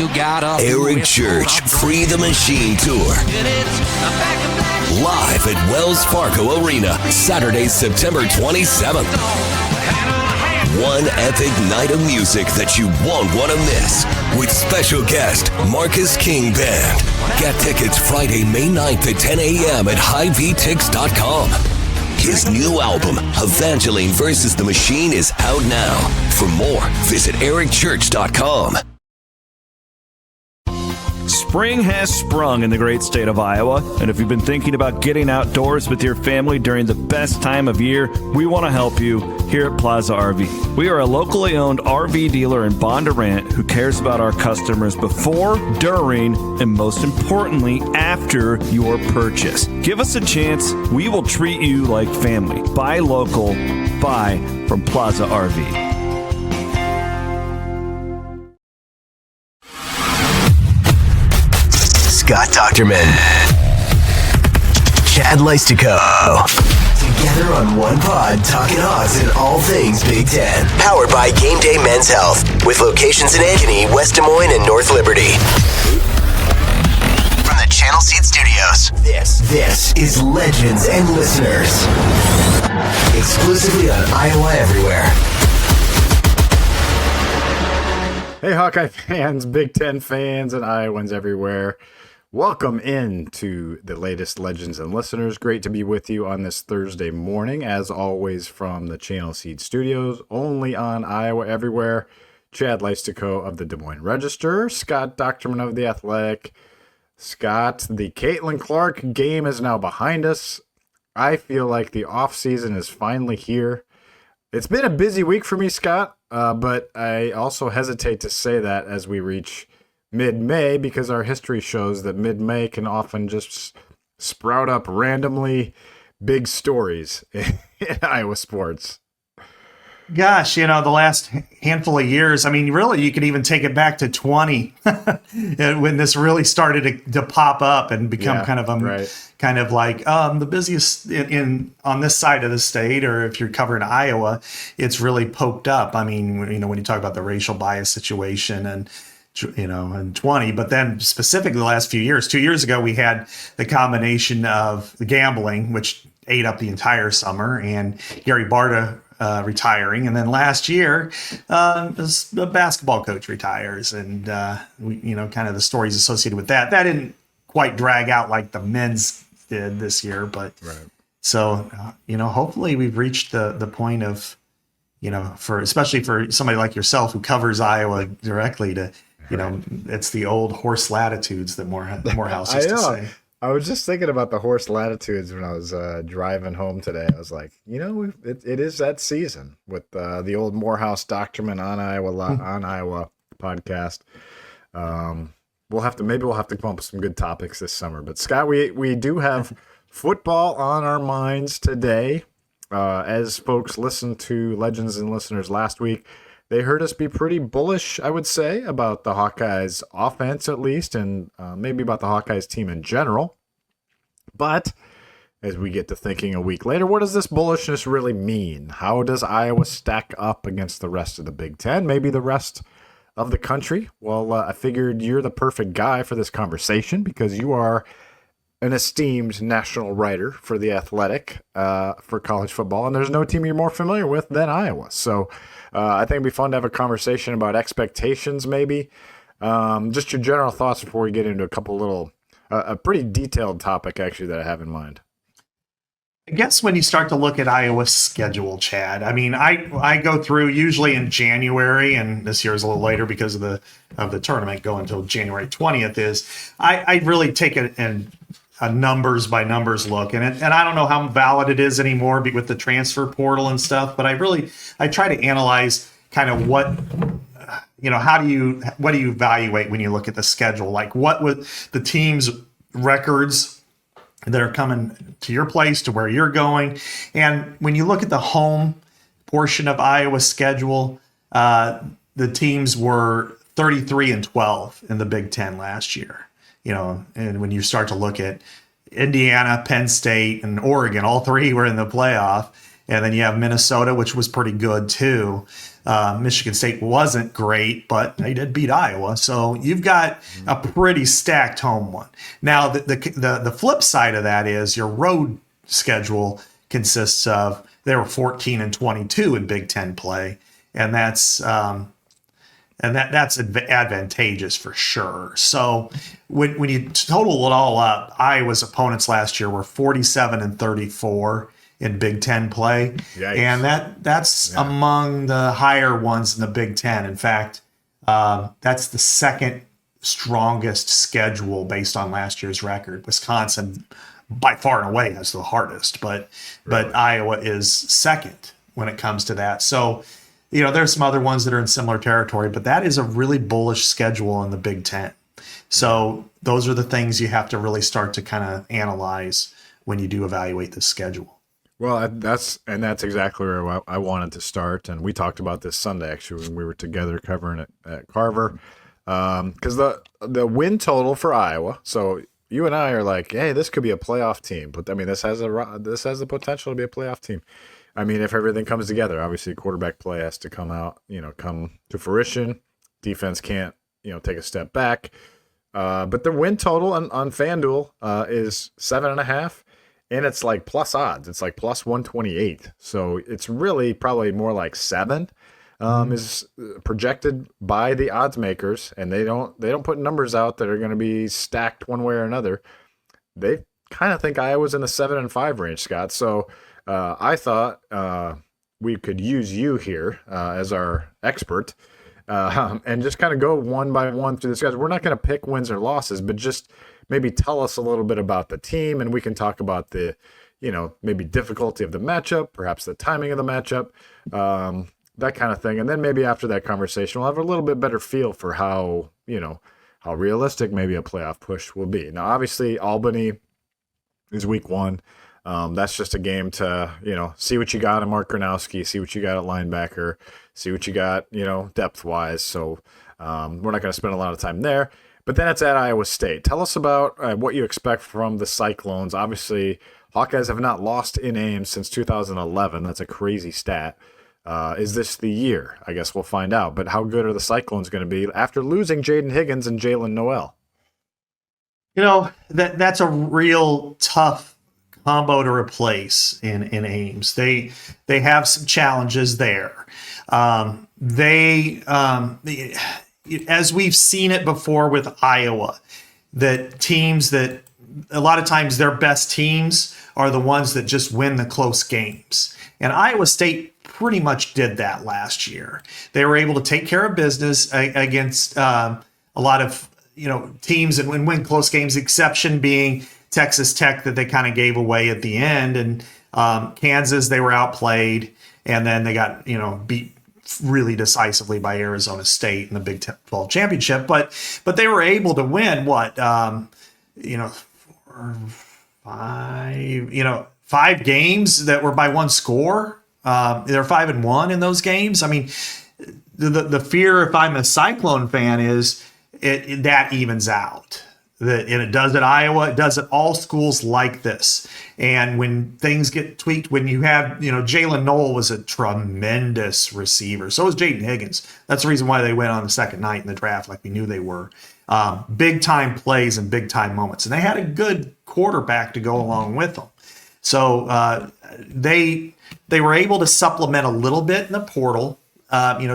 Eric Church Free the Machine Tour. Live at Wells Fargo Arena, Saturday, September 27th. One epic night of music that you won't want to miss with special guest Marcus King Band. Get tickets Friday, May 9th at 10 a.m. at HighVTix.com. His new album, Evangeline vs. the Machine, is out now. For more, visit ericchurch.com. Spring has sprung in the great state of Iowa, and if you've been thinking about getting outdoors with your family during the best time of year, we want to help you here at Plaza RV. We are a locally owned RV dealer in Bondurant who cares about our customers before, during, and most importantly, after your purchase. Give us a chance. We will treat you like family. Buy local. Buy from Plaza RV. Scott Dochterman, Chad Leistikow, together on one pod, talking Hawks and all things Big Ten. Powered by GameDay Men's Health, with locations in Ankeny, West Des Moines, and North Liberty. From the Channel Seed Studios, this is Legends and Listeners, exclusively on Iowa Everywhere. Hey, Hawkeye fans, Big Ten fans, and Iowans everywhere. Welcome into the latest Legends and Listeners. Great to be with you on this Thursday morning, as always, from the Channel Seed Studios, only on Iowa Everywhere. Chad Leistikow of the Des Moines Register, Scott Dochterman of The Athletic. Scott, the Caitlin Clark game is now behind us. I feel like the offseason is finally here. It's been a busy week for me, Scott, but I also hesitate to say that as we reach mid-May, because our history shows that mid-May can often just sprout up randomly big stories in Iowa sports. Gosh, the last handful of years, I mean, really, you could even take it back to 20 when this really started to pop up and become kind of like the busiest on this side of the state, or if you're covering Iowa, it's really poked up. I mean, when you talk about the racial bias situation and 20, but then specifically the last few years, 2 years ago, we had the combination of the gambling, which ate up the entire summer, and Gary Barta retiring, and then last year the basketball coach retires, and kind of the stories associated with that didn't quite drag out like the men's did this year, but so hopefully we've reached the point of especially for somebody like yourself who covers Iowa directly, to it's the old horse latitudes that Morehouse used to say. I was just thinking about the horse latitudes when I was driving home today. I was like, it is that season with the old Morehouse Dochterman on Iowa podcast. We'll have to come up with some good topics this summer. But Scott, we do have football on our minds today. As folks listened to Legends and Listeners last week, they heard us be pretty bullish, I would say, about the Hawkeyes offense at least, and maybe about the Hawkeyes team in general. But as we get to thinking a week later, what does this bullishness really mean? How does Iowa stack up against the rest of the Big Ten, maybe the rest of the country? Well, I figured you're the perfect guy for this conversation because you are an esteemed national writer for The Athletic for college football, and there's no team you're more familiar with than Iowa. So I think it'd be fun to have a conversation about expectations, maybe. Just your general thoughts before we get into a couple little, a pretty detailed topic, actually, that I have in mind. I guess when you start to look at Iowa's schedule, Chad, I mean, I go through usually in January, and this year is a little later because of the tournament going until January 20th. I really take a numbers by numbers look, and I don't know how valid it is anymore with the transfer portal and stuff, but I try to analyze kind of what do you evaluate when you look at the schedule, like what would the team's records that are coming to your place, to where you're going. And when you look at the home portion of Iowa's schedule, the teams were 33-12 in the Big Ten last year. And when you start to look at Indiana, Penn State, and Oregon, all three were in the playoff. And then you have Minnesota, which was pretty good too. Michigan State wasn't great, but they did beat Iowa. So you've got a pretty stacked home one. Now, the flip side of that is your road schedule consists of, they were 14-22 in Big Ten play, and that's advantageous for sure. So when you total it all up, Iowa's opponents last year were 47-34 in Big Ten play. Yikes. And that's among the higher ones in the Big Ten. In fact, that's the second strongest schedule based on last year's record. Wisconsin, by far and away, has the hardest, but Iowa is second when it comes to that. So, there's some other ones that are in similar territory, but that is a really bullish schedule in the Big Ten. So those are the things you have to really start to kind of analyze when you do evaluate the schedule. Well, that's exactly where I wanted to start, and we talked about this Sunday actually when we were together covering it at Carver, because the win total for Iowa. So you and I are like, hey, this could be a playoff team, but I mean, this has the potential to be a playoff team. I mean, if everything comes together, obviously quarterback play has to come to fruition. Defense can't take a step back, but the win total on FanDuel is 7.5. And it's like plus odds. It's like plus 128. So it's really probably more like 7 is projected by the odds makers. And they don't put numbers out that are going to be stacked one way or another. They kind of think Iowa's in the 7 and 5 range, Scott. So I thought we could use you here as our expert and just kind of go one by one through this, guys. We're not going to pick wins or losses, but just maybe tell us a little bit about the team, and we can talk about the, maybe difficulty of the matchup, perhaps the timing of the matchup, that kind of thing. And then maybe after that conversation, we'll have a little bit better feel for how realistic maybe a playoff push will be. Now, obviously, Albany is week 1. That's just a game to, see what you got at Mark Gronowski, see what you got at linebacker, see what you got, depth-wise. So we're not going to spend a lot of time there. But then it's at Iowa State. Tell us about what you expect from the Cyclones. Obviously, Hawkeyes have not lost in Ames since 2011. That's a crazy stat. Is this the year? I guess we'll find out. But how good are the Cyclones going to be after losing Jaden Higgins and Jalen Noel? That's a real tough combo to replace in Ames. They have some challenges there. As we've seen it before with Iowa, that teams that a lot of times their best teams are the ones that just win the close games. And Iowa State pretty much did that last year. They were able to take care of business against a lot of teams and win close games, exception being Texas Tech that they kind of gave away at the end. And Kansas, they were outplayed, and then they got beat really decisively by Arizona State in the Big 12 championship, but they were able to win 5 games that were by one score. They're 5-1 in those games. I mean, the fear, if I'm a Cyclone fan, is that evens out. And it does at Iowa. It does at all schools like this. And when things get tweaked, when you have, Jalen Noel was a tremendous receiver. So was Jaden Higgins. That's the reason why they went on the second night in the draft like we knew they were. Big time plays and big time moments. And they had a good quarterback to go along with them. So they were able to supplement a little bit in the portal.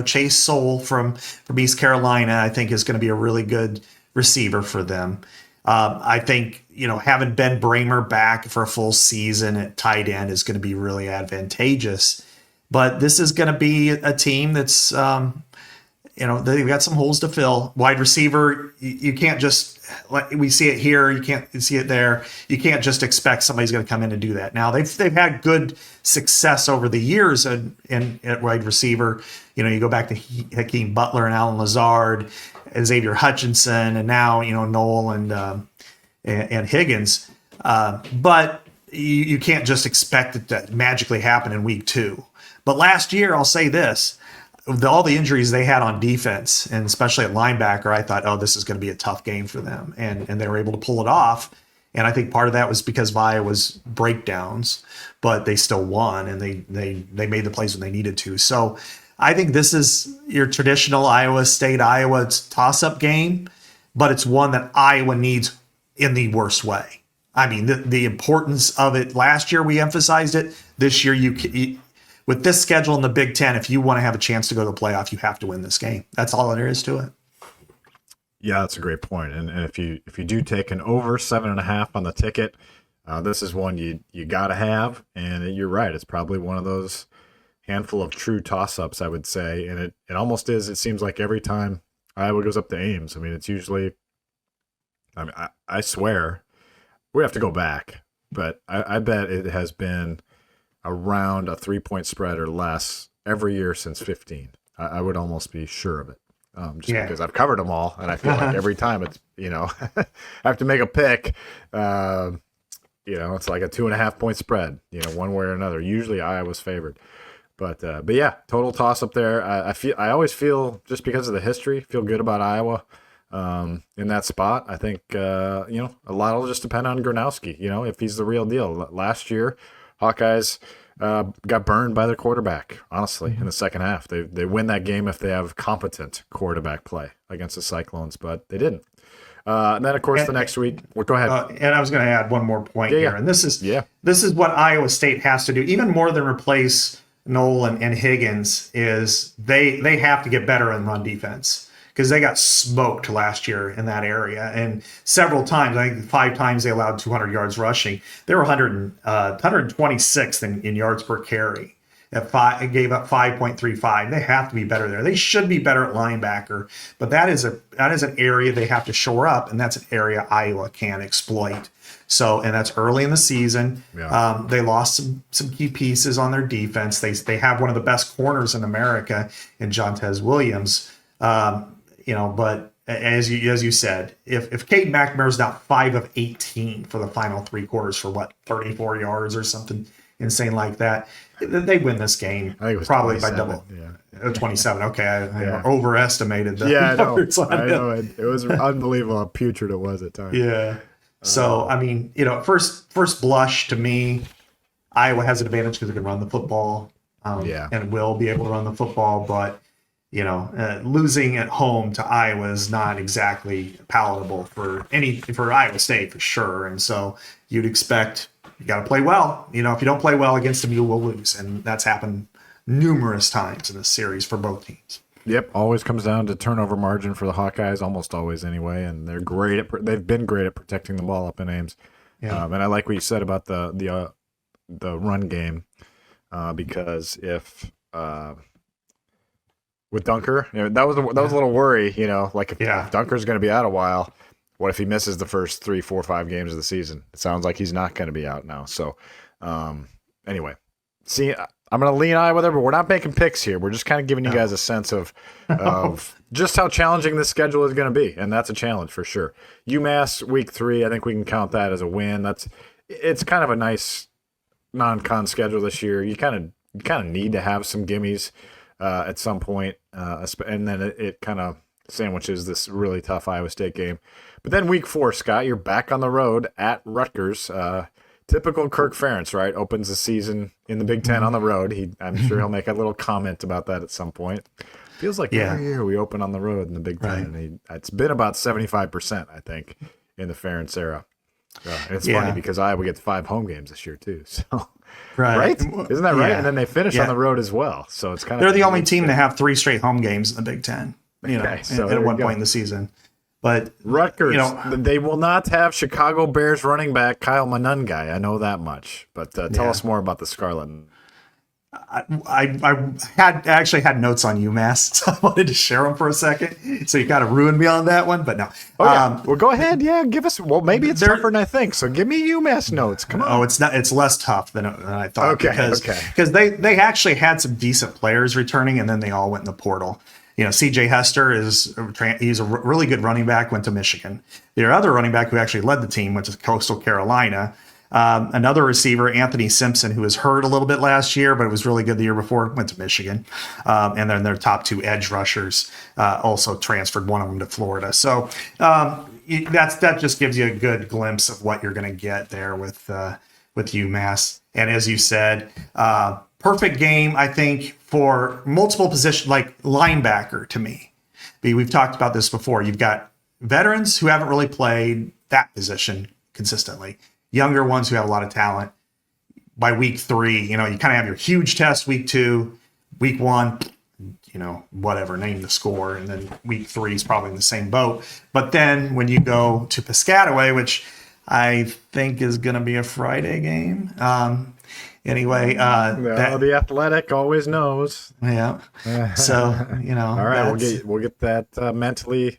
Chase Soule from East Carolina, I think, is going to be a really good receiver for them. I think, having Ben Bramer back for a full season at tight end is going to be really advantageous. But this is going to be a team that's, they've got some holes to fill. Wide receiver, you can't just, like we see it here, you can't see it there. You can't just expect somebody's going to come in and do that. Now, they've had good success over the years at wide receiver. You go back to Hakeem Butler and Alan Lazard, Xavier Hutchinson, and now Noel and Higgins. But you can't just expect it to magically happen in week 2. But last year, I'll say this: all the injuries they had on defense, and especially at linebacker, I thought, oh, this is going to be a tough game for them, and they were able to pull it off. And I think part of that was because of Iowa's breakdowns, but they still won, and they made the plays when they needed to. So I think this is your traditional Iowa toss-up game, but it's one that Iowa needs in the worst way. I mean, the importance of it. Last year we emphasized it. This year, with this schedule in the Big Ten, if you want to have a chance to go to the playoff, you have to win this game. That's all there is to it. Yeah, that's a great point. And if you do take an over 7.5 on the ticket, this is one you got to have. And you're right. It's probably one of those handful of true toss-ups, I would say. And it almost is. It seems like every time Iowa goes up to Ames, I mean, it's usually, I swear, we have to go back. But I bet it has been around a 3-point spread or less every year since 15. I would almost be sure of it. Because I've covered them all, and I feel like every time it's, I have to make a pick, it's like a 2.5 point spread, one way or another. Usually Iowa's favored, but yeah, total toss up there. I always feel, just because of the history, feel good about Iowa in that spot. I think, a lot will just depend on Gronowski, if he's the real deal. Last year, Hawkeyes got burned by their quarterback, honestly, in the second half. They win that game if they have competent quarterback play against the Cyclones, but they didn't. And then, of course, the next week, go ahead. And I was going to add one more point here. And this is what Iowa State has to do, even more than replace Knoll and Higgins, is they have to get better in run defense, because they got smoked last year in that area. And several times, I think 5 times they allowed 200 yards rushing. They were 126th in yards per carry. Gave up 5.35. They have to be better there. They should be better at linebacker, but that is an area they have to shore up, and that's an area Iowa can exploit. So, and that's early in the season. Yeah. They lost some key pieces on their defense. They have one of the best corners in America in Jontez Williams. But as you said, if Cade McNamara's now 5 of 18 for the final 3 quarters for 34 yards or something insane like that, they win this game. I think it was probably by double. Yeah. 27. Okay, I overestimated the numbers. I know. It was unbelievable how putrid it was at times. Yeah. So I mean, first blush to me, Iowa has an advantage because they can run the football, and will be able to run the football, but. Losing at home to Iowa is not exactly palatable for Iowa State for sure. And so you'd expect you got to play well. If you don't play well against them, you will lose. And that's happened numerous times in this series for both teams. Yep. Always comes down to turnover margin for the Hawkeyes, almost always anyway. And they've been great at protecting the ball up in Ames. Yeah. And I like what you said about the run game, because if, with Dunker, that was a little worry, if Dunker's going to be out a while, what if he misses the first 3, 4, 5 games of the season? It sounds like he's not going to be out now. So, anyway, see, I'm going to lean Iowa there, but we're not making picks here. We're just kind of giving you guys a sense of just how challenging this schedule is going to be, and that's a challenge for sure. UMass week 3, I think we can count that as a win. It's kind of a nice non-con schedule this year. You kind of need to have some gimmies at some point, and then it kind of sandwiches this really tough Iowa State game. But then week 4, Scott, you're back on the road at Rutgers. Typical Kirk Ferentz, right? Opens the season in the Big Ten on the road. I'm sure he'll make a little comment about that at some point. Feels like every year we open on the road in the Big Ten. Right. And it's been about 75%, I think, in the Ferentz era. And it's funny because Iowa gets 5 home games this year too. So. Right? Isn't that right? Yeah. And then they finish on the road as well. So it's kind of. They're the only team to have 3 straight home games in the Big Ten. At one point in the season. But Rutgers, they will not have Chicago Bears running back Kyle Monungai. I know that much. But tell us more about the Scarlet. I actually had notes on UMass, so I wanted to share them for a second. So you got to ruin me on that one, but no. Well, go ahead. Yeah, give us. Well, maybe it's tougher than I think. So give me UMass notes. Come on. Oh, it's not. It's less tough than I thought. Because they actually had some decent players returning, and then they all went in the portal. C.J. Hester he's a really good running back. Went to Michigan. Their other running back who actually led the team went to Coastal Carolina. Another receiver, Anthony Simpson, who was hurt a little bit last year, but was really good the year before, went to Michigan. And then their top 2 edge rushers also transferred, one of them to Florida. So that just gives you a good glimpse of what you're going to get there with UMass. And as you said, perfect game, I think, for multiple positions, like linebacker to me. We've talked about this before. You've got veterans who haven't really played that position consistently, younger ones who have a lot of talent. By week 3, you kind of have your huge test week 2, week 1, whatever, name the score. And then week 3 is probably in the same boat. But then when you go to Piscataway, which I think is going to be a Friday game. Anyway, the Athletic always knows. Yeah. So, all right, we'll get that mentally.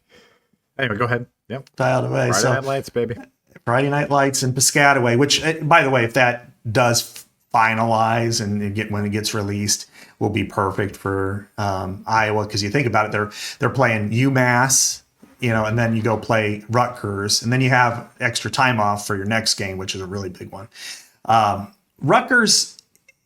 Anyway, go ahead. Yep. Dialed away. Friday Night Lights, baby. Friday Night Lights in Piscataway, which, by the way, if that does finalize and when it gets released, will be perfect for Iowa, because you think about it, they're playing UMass, and then you go play Rutgers, and then you have extra time off for your next game, which is a really big one. Rutgers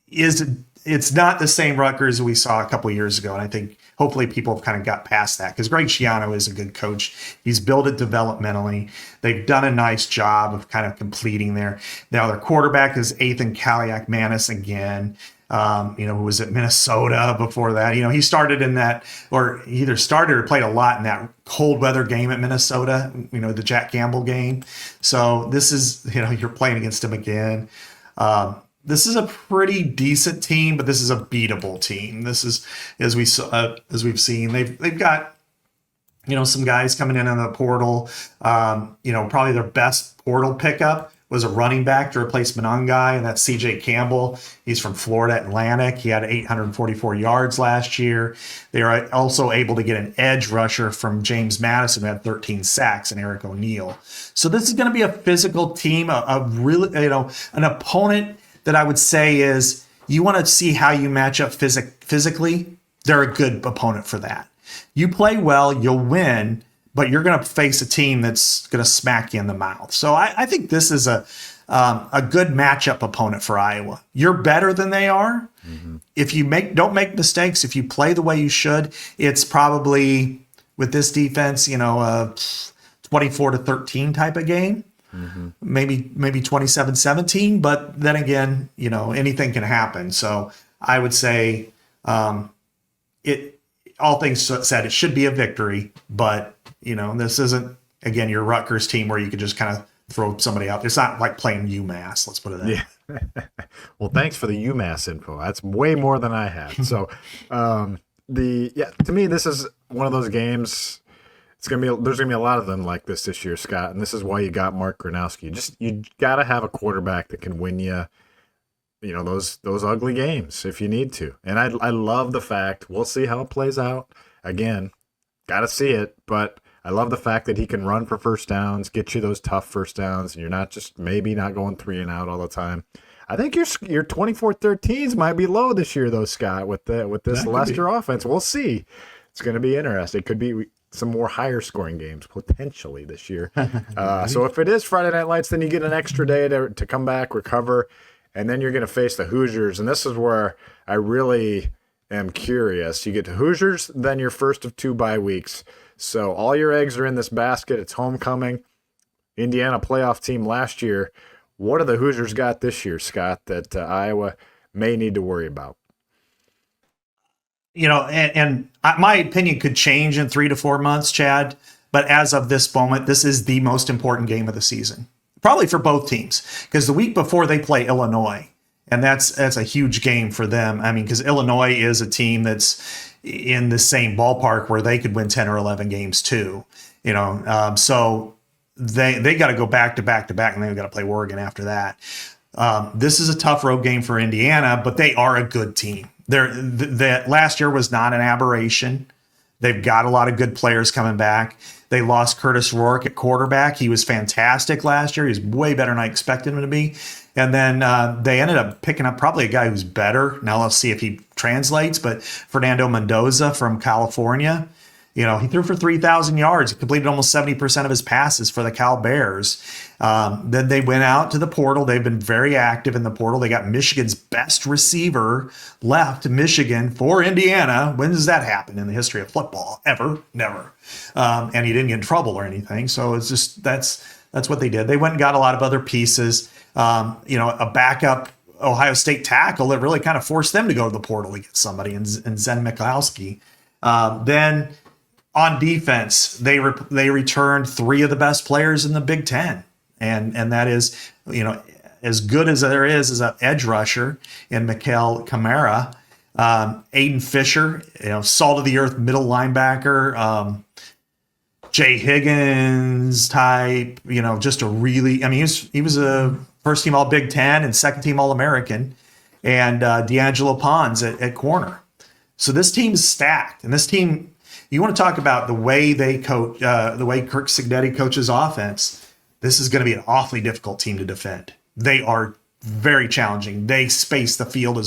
it's not the same Rutgers we saw a couple of years ago, and I think hopefully people have kind of got past that, because Greg Schiano is a good coach. He's built it developmentally. They've done a nice job of kind of completing there. Now their quarterback is Ethan Kaliak-Manis again, who was at Minnesota before that. He started in that, or he either started or played a lot in that cold weather game at Minnesota, the Jack Campbell game. So this is, you're playing against him again. This is a pretty decent team, but this is a beatable team. This is, as we've seen, they've got, some guys coming in on the portal. Probably their best portal pickup was a running back to replace Monangai, and that's CJ Campbell. He's from Florida Atlantic. He had 844 yards last year. They are also able to get an edge rusher from James Madison, who had 13 sacks, and Eric O'Neill. So this is going to be a physical team, a really, an opponent that I would say is, you want to see how you match up physically. They're a good opponent for that. You play well, you'll win, but you're going to face a team that's going to smack you in the mouth. So I think this is a good matchup opponent for Iowa. You're better than they are. Mm-hmm. If you don't make mistakes, if you play the way you should, it's probably, with this defense, a 24-13 type of game. Mm-hmm. Maybe 27-17, but then again, anything can happen. So I would say, all things said, it should be a victory, but this isn't, again, your Rutgers team where you could just kind of throw somebody out. It's not like playing UMass. Let's put it that way. Well, thanks for the UMass info. That's way more than I had. So, to me, this is one of those games. There's gonna be a lot of them like this year, Scott, and this is why you got Mark Gronowski. You gotta have a quarterback that can win you, those ugly games if you need to. And I love the fact, we'll see how it plays out. Again, gotta see it, but I love the fact that he can run for first downs, get you those tough first downs, and you're not just maybe not going 3 and out all the time. I think your 24-13s might be low this year, though, Scott, with this Leicester offense. We'll see. It's going to be interesting. It could be some more higher scoring games potentially this year. So if it is Friday Night Lights, then you get an extra day to come back, recover, and then you're going to face the Hoosiers. And this is where I really am curious. You get to Hoosiers, then your first of 2 bye weeks. So all your eggs are in this basket. It's homecoming. Indiana playoff team last year. What do the Hoosiers got this year, Scott, that Iowa may need to worry about? And my opinion could change in 3 to 4 months, Chad. But as of this moment, this is the most important game of the season, probably for both teams, because the week before they play Illinois, and that's a huge game for them. I mean, because Illinois is a team that's in the same ballpark where they could win 10 or 11 games too. So they got to go back to back to back, and they've got to play Oregon after that. This is a tough road game for Indiana, but they are a good team. That last year was not an aberration. They've got a lot of good players coming back. They lost Curtis Rourke at quarterback. He was fantastic last year. He was way better than I expected him to be. And then they ended up picking up probably a guy who's better. Now let's see if he translates. But Fernando Mendoza from California, he threw for 3,000 yards. He completed almost 70% of his passes for the Cal Bears. Then they went out to the portal. They've been very active in the portal. They got Michigan's best receiver left Michigan for Indiana. When does that happen in the history of football? Ever? Never. And he didn't get in trouble or anything. So it's just that's what they did. They went and got a lot of other pieces. A backup Ohio State tackle that really kind of forced them to go to the portal to get somebody, and Zen Mikowski. Then on defense, they returned 3 of the best players in the Big Ten, and that is, as good as there is an edge rusher in Mikael Kamara, Aiden Fisher, salt of the earth middle linebacker, Jay Higgins type, just a really, he was a first team All Big Ten and second team All American, and D'Angelo Pons at corner. So this team is stacked, and this team, you want to talk about the way they coach, the way Kirk Cignetti coaches offense. This is going to be an awfully difficult team to defend. They are very challenging. They space the field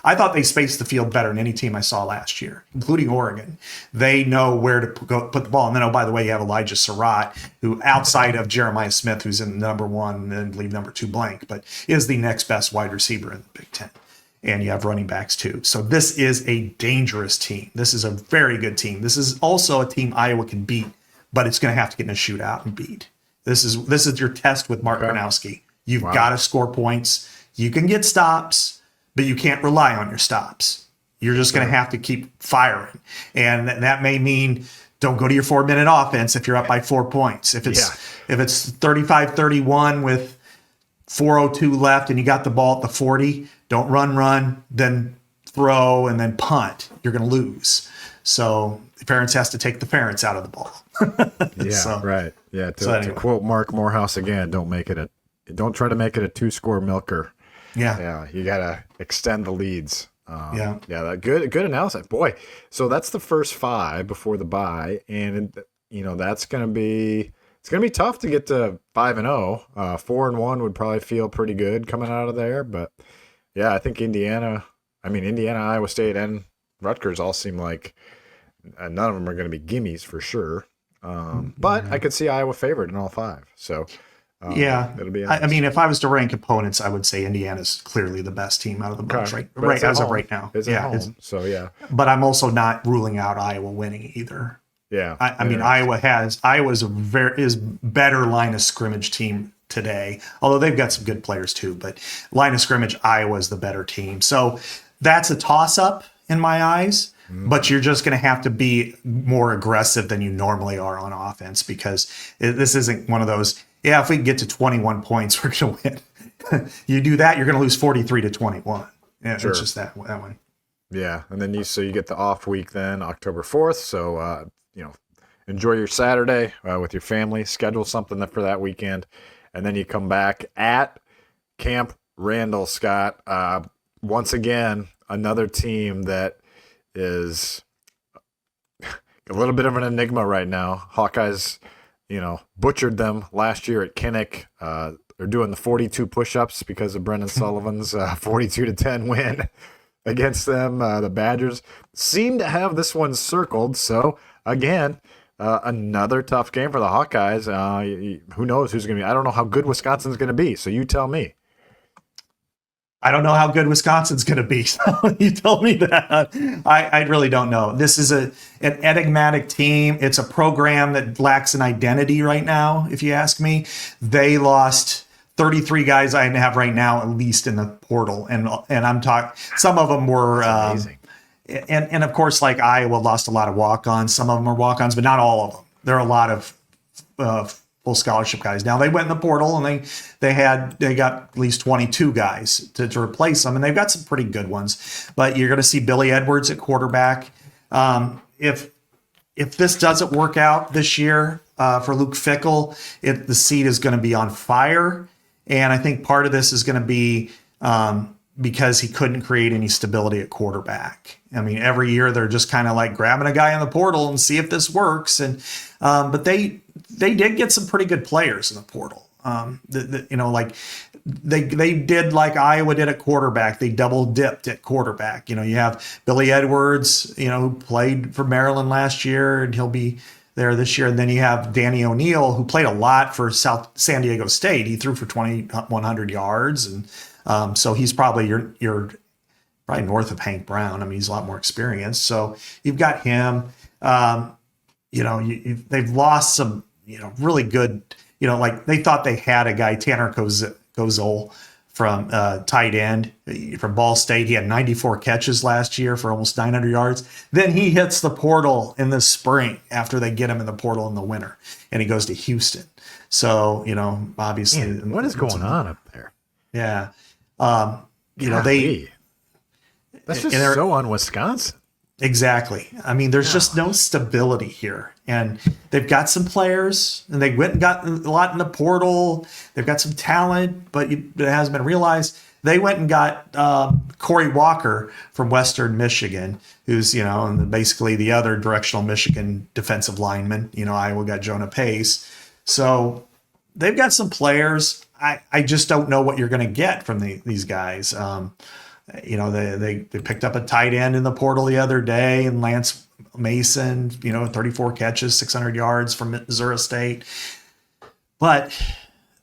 I thought they spaced the field better than any team I saw last year, including Oregon. They know where to put the ball. And then, by the way, you have Elijah Surratt, who outside of Jeremiah Smith, who's in number 1 and leave number 2 blank, but is the next best wide receiver in the Big Ten. And you have running backs too. So this is a dangerous team. This is a very good team. This is also a team Iowa can beat, but it's going to have to get in a shootout and beat. This is your test with Mark Gronowski. You've got to score points. You can get stops, but you can't rely on your stops. You're just going to have to keep firing. And that may mean don't go to your 4-minute offense if you're up by 4 points. If it's 35-31 with 4:02 left and you got the ball at the 40, don't run, then throw, and then punt. You're going to lose. So the parents has to take the parents out of the ball. Right. Yeah. To quote Mark Morehouse again, don't try to make it a 2-score milker. Yeah. You got to extend the leads. Good analysis, boy. So that's the first 5 before the bye, and that's going to be. It's going to be tough to get to 5-0. 4-1 would probably feel pretty good coming out of there, but yeah, I think Indiana, Iowa State, and Rutgers all seem like none of them are going to be gimmies for sure. But I could see Iowa favored in all 5. So it'll be. If I was to rank opponents, I would say Indiana's clearly the best team out of the bunch, right as of right now. But I'm also not ruling out Iowa winning either. Yeah, Iowa is better line of scrimmage team today, although they've got some good players too. But line of scrimmage, Iowa is the better team. So that's a toss-up in my eyes. But you're just going to have to be more aggressive than you normally are on offense, because this isn't one of those. Yeah, if we can get to 21 points, we're going to win. You do that, you're going to lose 43-21. Yeah, sure. It's just that one. Yeah, and then you get the off week then, October 4th. So enjoy your Saturday with your family. Schedule something for that weekend, and then you come back at Camp Randall, Scott. Once again, another team that is a little bit of an enigma right now. Hawkeyes, butchered them last year at Kinnick. They're doing the 42 push-ups because of Brendan Sullivan's 42-10 win against them. The Badgers seem to have this one circled. So, again, another tough game for the Hawkeyes. Who knows who's going to be? I don't know how good Wisconsin's going to be, so you tell me. I don't know how good Wisconsin's going to be. So you told me that. I really don't know. This is an enigmatic team. It's a program that lacks an identity right now, if you ask me. They lost 33 guys I have right now, at least in the portal. And I'm talking, some of them were, amazing. And of course, like Iowa lost a lot of walk-ons. Some of them are walk-ons, but not all of them. There are a lot of full scholarship guys. Now they went in the portal and they got at least 22 guys to replace them, and they've got some pretty good ones. But you're going to see Billy Edwards at quarterback. If this doesn't work out this year for Luke Fickell, the seat is going to be on fire. And I think part of this is going to be because he couldn't create any stability at quarterback. I mean, every year they're just kind of like grabbing a guy in the portal and see if this works. And but they did get some pretty good players in the portal. They did like Iowa did at quarterback. They double dipped at quarterback. You have Billy Edwards, who played for Maryland last year, and he'll be there this year. And then you have Danny O'Neill, who played a lot for San Diego State. He threw for 2,100 yards, and so he's probably you're probably north of Hank Brown. I mean, he's a lot more experienced. So you've got him. They've lost some, really good. Like they thought they had a guy, Tanner Kozol, from tight end from Ball State. He had 94 catches last year for almost 900 yards. Then he hits the portal in the spring after they get him in the portal in the winter, and he goes to Houston. So, obviously. Man, what is going on up there? Yeah. That's just so un-Wisconsin. Exactly. I mean, there's just no stability here. And they've got some players, and they went and got a lot in the portal. They've got some talent, but it hasn't been realized. They went and got Corey Walker from Western Michigan, who's, basically the other directional Michigan defensive lineman. Iowa got Jonah Pace. So they've got some players. I just don't know what you're going to get from these guys. They picked up a tight end in the portal the other day, and Lance Mason, 34 catches, 600 yards from Missouri State. But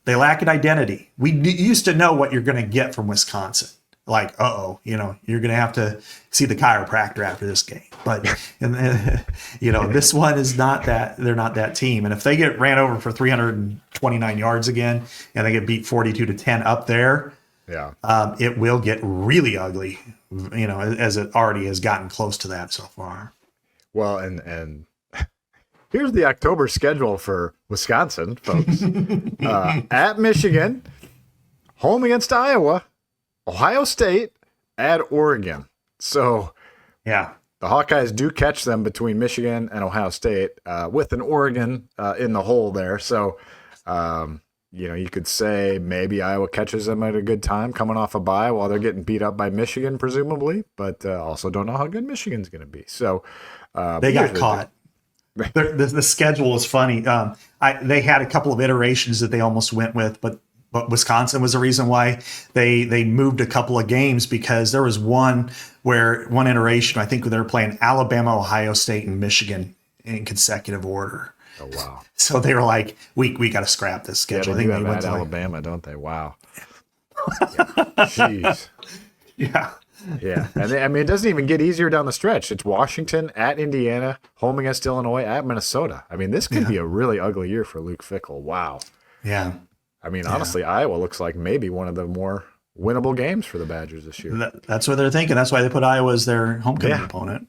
they lack an identity. We used to know what you're going to get from Wisconsin. Like, you're going to have to see the chiropractor after this game. But, this one is not that. They're not that team. And if they get ran over for 329 yards again, and they get beat 42-10 up there, it will get really ugly, as it already has gotten close to that so far. Well, and here's the October schedule for Wisconsin, folks. At Michigan, home against Iowa, Ohio State, at Oregon. So, the Hawkeyes do catch them between Michigan and Ohio State, with an Oregon in the hole there. So, you could say maybe Iowa catches them at a good time coming off a bye while they're getting beat up by Michigan, presumably, but also don't know how good Michigan's going to be. So they got caught. The schedule is funny. They had a couple of iterations that they almost went with, but Wisconsin was the reason why they moved a couple of games, because there was one iteration, I think they were playing Alabama, Ohio State, and Michigan in consecutive order. Oh, wow. So they were like, we got to scrap this schedule. Yeah, they went to Alabama, don't they? Wow. Jeez. Yeah. Yeah. And it doesn't even get easier down the stretch. It's Washington, at Indiana, home against Illinois, at Minnesota. This could be a really ugly year for Luke Fickell. Wow. Yeah. Honestly, Iowa looks like maybe one of the more winnable games for the Badgers this year. That's what they're thinking. That's why they put Iowa as their homecoming opponent.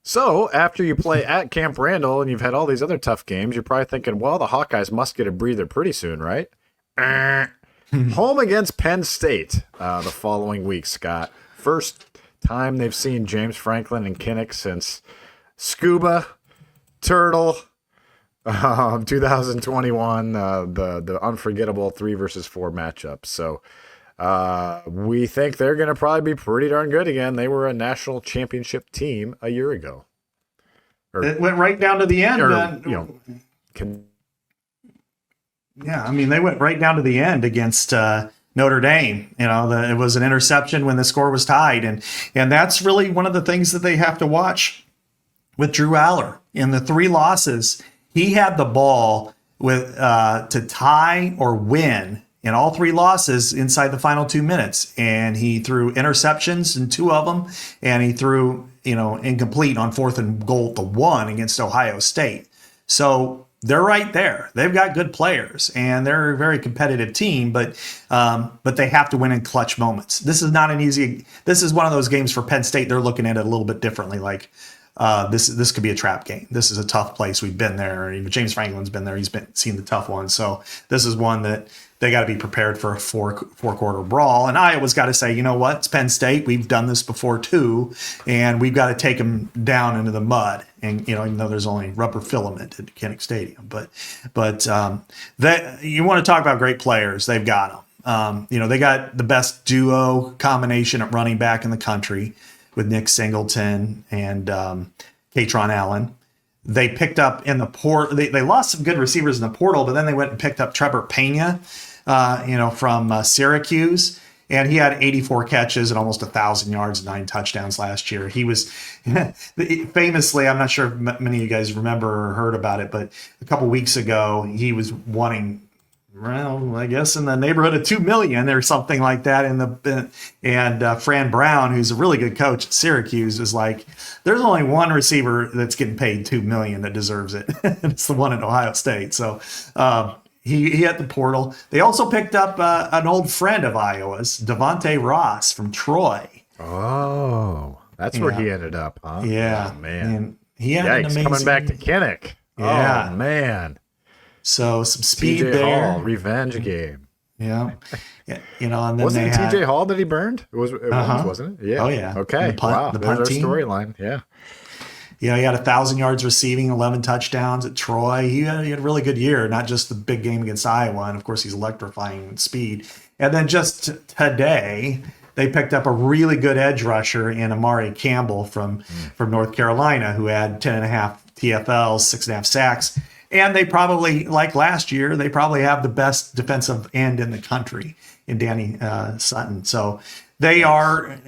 So after you play at Camp Randall and you've had all these other tough games, you're probably thinking, well, the Hawkeyes must get a breather pretty soon, right? Home against Penn State the following week, Scott. First time they've seen James Franklin and Kinnick since Scuba, Turtle, 2021, the unforgettable 3-versus-4 matchup. So we think they're going to probably be pretty darn good again. They were a national championship team a year ago. It went right down to the end. They went right down to the end against Notre Dame. It was an interception when the score was tied. And that's really one of the things that they have to watch with Drew Aller. In the 3 losses, he had the ball with to tie or win in all 3 losses inside the final 2 minutes. And he threw interceptions in 2 of them, and he threw, incomplete on 4th and goal to 1 against Ohio State. So they're right there. They've got good players, and they're a very competitive team, but they have to win in clutch moments. This is not an easy. This is one of those games for Penn State. They're looking at it a little bit differently. Like this could be a trap game. This is a tough place. We've been there. James Franklin's been there. He's seen the tough ones. So this is one that they got to be prepared for a four-quarter brawl. And Iowa's got to say, you know what? It's Penn State. We've done this before too, and we've got to take them down into the mud. And even though there's only rubber filament at Kinnick Stadium, but that you want to talk about great players, they've got them. They got the best duo combination at running back in the country with Nick Singleton and Katron Allen. They picked up in the portal. They lost some good receivers in the portal, but then they went and picked up Trevor Pena, from Syracuse. And he had 84 catches and almost 1,000 yards and 9 touchdowns last year. He was famously, I'm not sure if many of you guys remember or heard about it, but a couple weeks ago, he was wanting, well, I guess in the neighborhood of $2 million or something like that. And Fran Brown, who's a really good coach at Syracuse, is like, there's only one receiver that's getting paid $2 million that deserves it. It's the one at Ohio State. So, he hit the portal. They also picked up an old friend of Iowa's, Devontae Ross from Troy. Oh, that's where he ended up, huh? Yeah. Oh, man. And he had an amazing coming back to Kinnick. Yeah. Oh, man. So some speed TJ there. Hall, revenge game. Yeah. And then wasn't it TJ Hall that he burned? It was, wasn't it? Yeah. Oh, yeah. Okay. Wow. The There's our team. storyline. Yeah. Yeah, he had 1,000 yards receiving, 11 touchdowns at Troy. He had a really good year, not just the big game against Iowa. And, of course, he's electrifying speed. And then just today, they picked up a really good edge rusher in Amari Campbell from North Carolina, who had 10.5 TFLs, 6.5 sacks. And they probably, like last year, they probably have the best defensive end in the country in Danny Sutton. So they are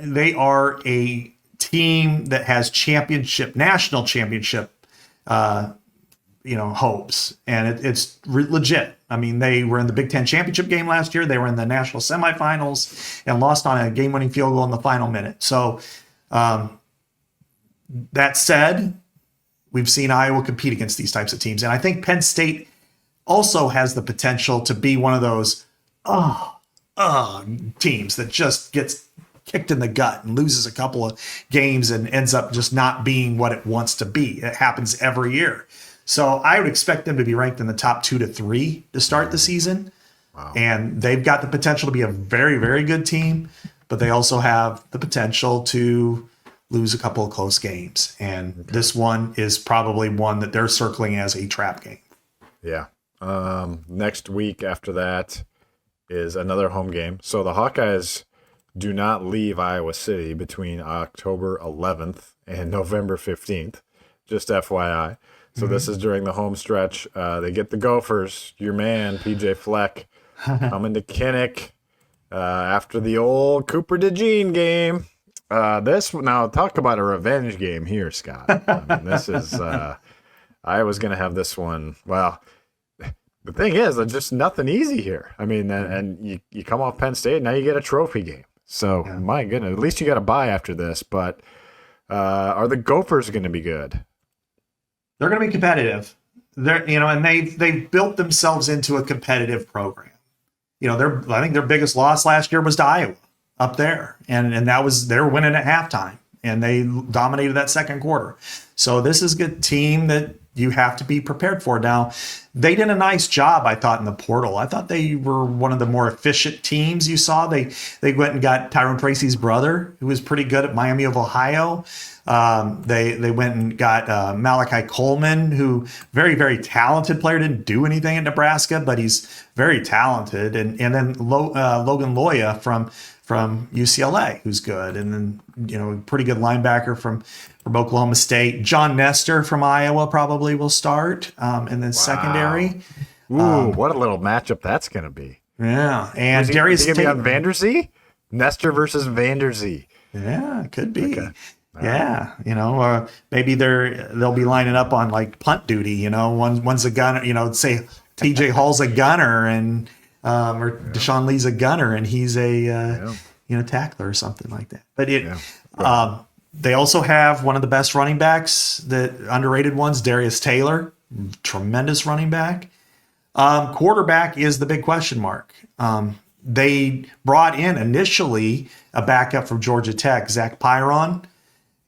a team that has national championship, hopes, and it's legit. I mean, they were in the Big Ten championship game last year. They were in the national semifinals and lost on a game-winning field goal in the final minute. So, that said, we've seen Iowa compete against these types of teams, and I think Penn State also has the potential to be one of those teams that just gets kicked in the gut and loses a couple of games and ends up just not being what it wants to be. It happens every year. So I would expect them to be ranked in the top 2 to 3 to start the season. Wow. And they've got the potential to be a very, very good team, but they also have the potential to lose a couple of close games. And this one is probably one that they're circling as a trap game. Yeah. Next week after that is another home game. So the Hawkeyes do not leave Iowa City between October 11th and November 15th, just FYI. So this is during the home stretch. They get the Gophers, your man, PJ Fleck, coming to Kinnick after the old Cooper DeJean game. Now, talk about a revenge game here, Scott. I mean, this is Iowa's going to have this one. Well, the thing is, there's just nothing easy here. I mean, and you come off Penn State, now you get a trophy game. So, my goodness, at least you got a bye after this. But are the Gophers going to be good? They're going to be competitive. And they've built themselves into a competitive program. I think their biggest loss last year was to Iowa up there, and that was they were winning at halftime, and they dominated that second quarter. So this is a good team that you have to be prepared for. Now, they did a nice job, I thought, in the portal. I thought they were one of the more efficient teams you saw. They went and got Tyrone Tracy's brother, who was pretty good at Miami of Ohio. They went and got Malachi Coleman, who very, very talented player, didn't do anything at Nebraska, but he's very talented. And then Logan Loya from UCLA, who's good. And then, pretty good linebacker from Oklahoma State. John Nestor from Iowa probably will start in the secondary. Ooh, what a little matchup that's going to be. Yeah. And Darius is he going to be on Vanderzee? Nestor versus Vanderzee. Yeah, it could be. Okay. Yeah, maybe they'll be lining up on like punt duty. One's a gunner. Say TJ Hall's a gunner and or Deshaun Lee's a gunner and he's a tackler or something like that. But they also have one of the best running backs, the underrated ones, Darius Taylor, tremendous running back. Quarterback is the big question mark. They brought in initially a backup from Georgia Tech, Zach Pyron.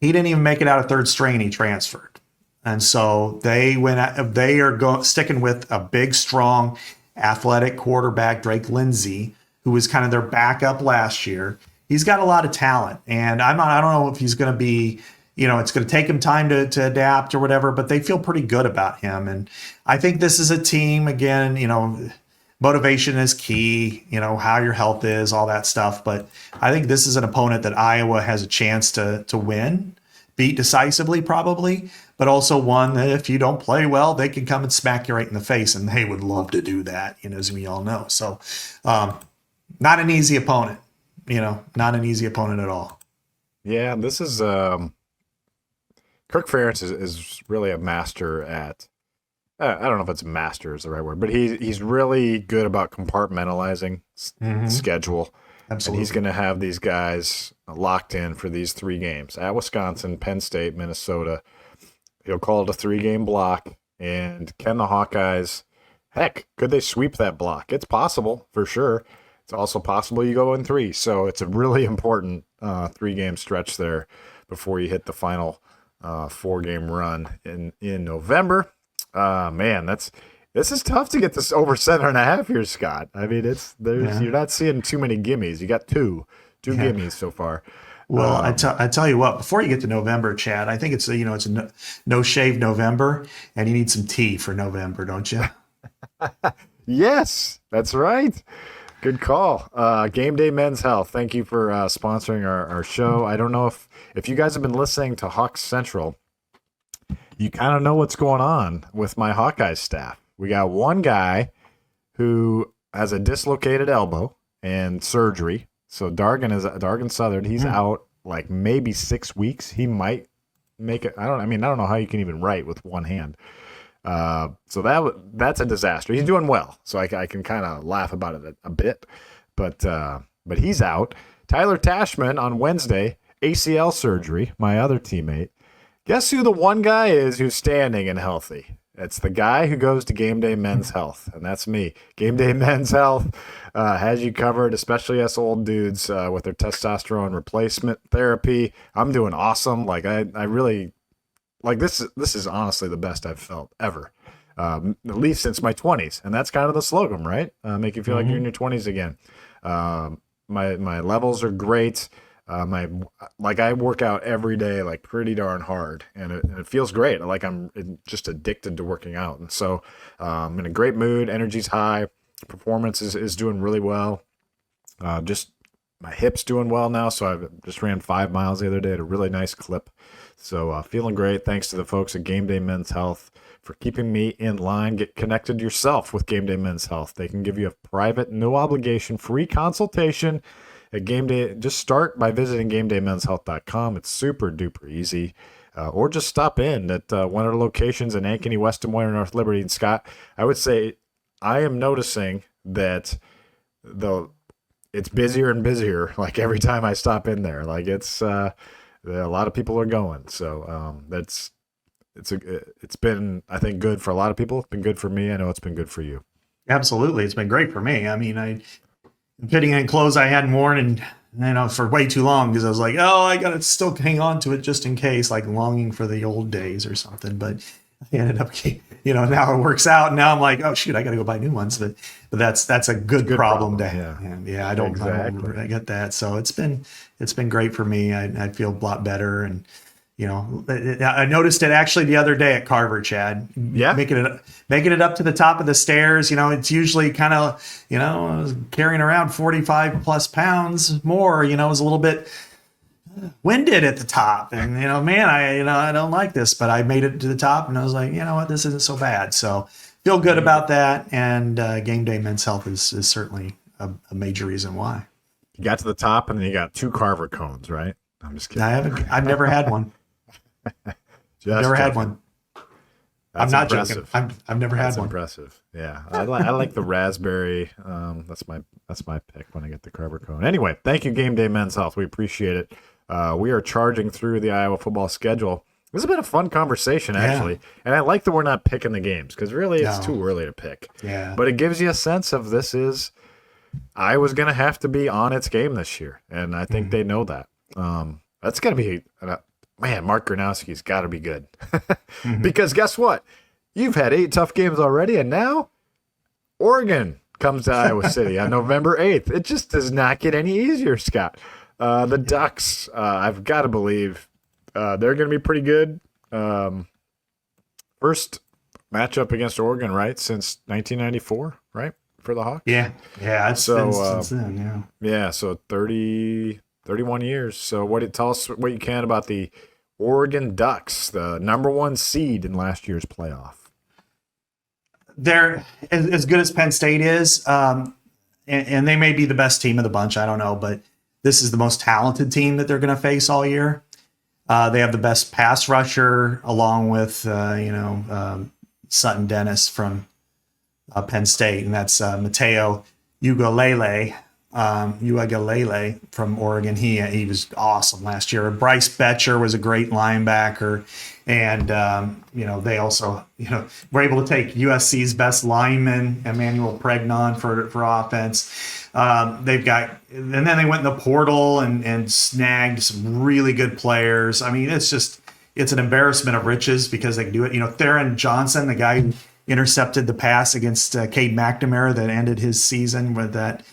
He didn't even make it out of third string, and he transferred. And so they are sticking with a big, strong, athletic quarterback, Drake Lindsay, who was kind of their backup last year. He's got a lot of talent, and I don't know if he's going to be, it's going to take him time to adapt or whatever, but they feel pretty good about him. And I think this is a team, again, motivation is key, how your health is, all that stuff. But I think this is an opponent that Iowa has a chance to win, beat decisively probably, but also one that if you don't play well, they can come and smack you right in the face, and they would love to do that, as we all know. So not an easy opponent, not an easy opponent at all. Yeah, this is Kirk Ferentz is really a master at, I don't know if it's master is the right word, but he's really good about compartmentalizing schedule. Absolutely. And he's going to have these guys locked in for these 3 games at Wisconsin, Penn State, Minnesota. He'll call it a 3-game block. And can the Hawkeyes Heck, could they sweep that block? It's possible, for sure. It's also possible you go in 3. So it's a really important 3-game stretch there before you hit the final 4-game run in November. Man, this is tough to get this over 7.5 here, Scott. I mean, you're not seeing too many gimmies. You got two gimmies so far. Well, I tell you what, before you get to November, Chad, I think it's a no shave November, and you need some tea for November, don't you? Yes, that's right. Good call. Game Day Men's Health. Thank you for sponsoring our show. I don't know if you guys have been listening to Hawks Central, you kind of know what's going on with my Hawkeyes staff. We got one guy who has a dislocated elbow and surgery. So Dargan Southern. He's out like maybe 6 weeks. He might make it. I don't know how you can even write with one hand. So that's a disaster. He's doing well, so I can kind of laugh about it a bit. But he's out. Tyler Tashman on Wednesday, ACL surgery. My other teammate. Guess who the one guy is who's standing and healthy? It's the guy who goes to Game Day Men's Health, and that's me. Game Day Men's Health has you covered, especially us old dudes with their testosterone replacement therapy. I'm doing awesome. Like I really like this. This is honestly the best I've felt ever, at least since my 20s. And that's kind of the slogan, right? Make you feel like you're in your 20s again. My levels are great. I work out every day, like pretty darn hard, and it feels great. Like I'm just addicted to working out. And so, I'm in a great mood, energy's high, performance is doing really well. Just my hip's doing well now. So I just ran 5 miles the other day at a really nice clip. So, feeling great. Thanks to the folks at Game Day Men's Health for keeping me in line. Get connected yourself with Game Day Men's Health. They can give you a private, no obligation, free consultation at Game Day. Just start by visiting GameDayMen'sHealth.com. It's super duper easy. Or just stop in at one of the locations in Ankeny, West Des Moines, North Liberty. And Scott, I would say I am noticing that it's busier and busier. Like every time I stop in there, like it's a lot of people are going. So it's been, I think, good for a lot of people. It's been good for me. I know it's been good for you. Absolutely, it's been great for me. I mean, I'm fitting in clothes I hadn't worn for way too long because I was like, oh, I gotta still hang on to it just in case, like longing for the old days or something. But I ended up, now it works out. And now I'm like, oh shoot, I gotta go buy new ones. But that's a good problem to have. Yeah, I don't I get that. So it's been great for me. I feel a lot better. And I noticed it actually the other day at Carver, Chad. Yeah. Making it up to the top of the stairs. It's usually kind of, I was carrying around 45 plus pounds more, it was a little bit winded at the top. And, man, I don't like this, but I made it to the top and I was like, you know what, this isn't so bad. So feel good about that. And Game Day Men's Health is certainly a major reason why. You got to the top and then you got 2 Carver cones, right? I'm just kidding. I've never had one. Never had one. That's I'm not impressive. joking. I've never had one. Impressive. Yeah, I like the raspberry. That's my pick when I get the Carver cone. Anyway, thank you, Game Day Men's Health. We appreciate it. We are charging through the Iowa football schedule. This has been a fun conversation, actually, and I like that we're not picking the games because really it's too early to pick. Yeah, but it gives you a sense of Iowa's going to have to be on its game this year, and I think they know that. That's going to be. Man, Mark Gronowski's got to be good. Because guess what? You've had 8 tough games already, and now Oregon comes to Iowa City on November 8th. It just does not get any easier, Scott. The Ducks, I've got to believe they're going to be pretty good. First matchup against Oregon, right, since 1994, right, for the Hawks? Yeah, it's been since then, yeah. Yeah, so 31 years. So tell us what you can about the Oregon Ducks, the number 1 seed in last year's playoff. They're as good as Penn State is, and they may be the best team of the bunch. I don't know, but this is the most talented team that they're going to face all year. They have the best pass rusher, along with Sutton Dennis from Penn State, and that's Mateo Uiagalelei from Oregon. He was awesome last year. Bryce Betcher was a great linebacker. And, they also, were able to take USC's best lineman, Emmanuel Pregnon, for offense. They've got, and then they went in the portal and snagged some really good players. I mean, it's an embarrassment of riches because they can do it. Theron Johnson, the guy who intercepted the pass against Cade McNamara that ended his season with that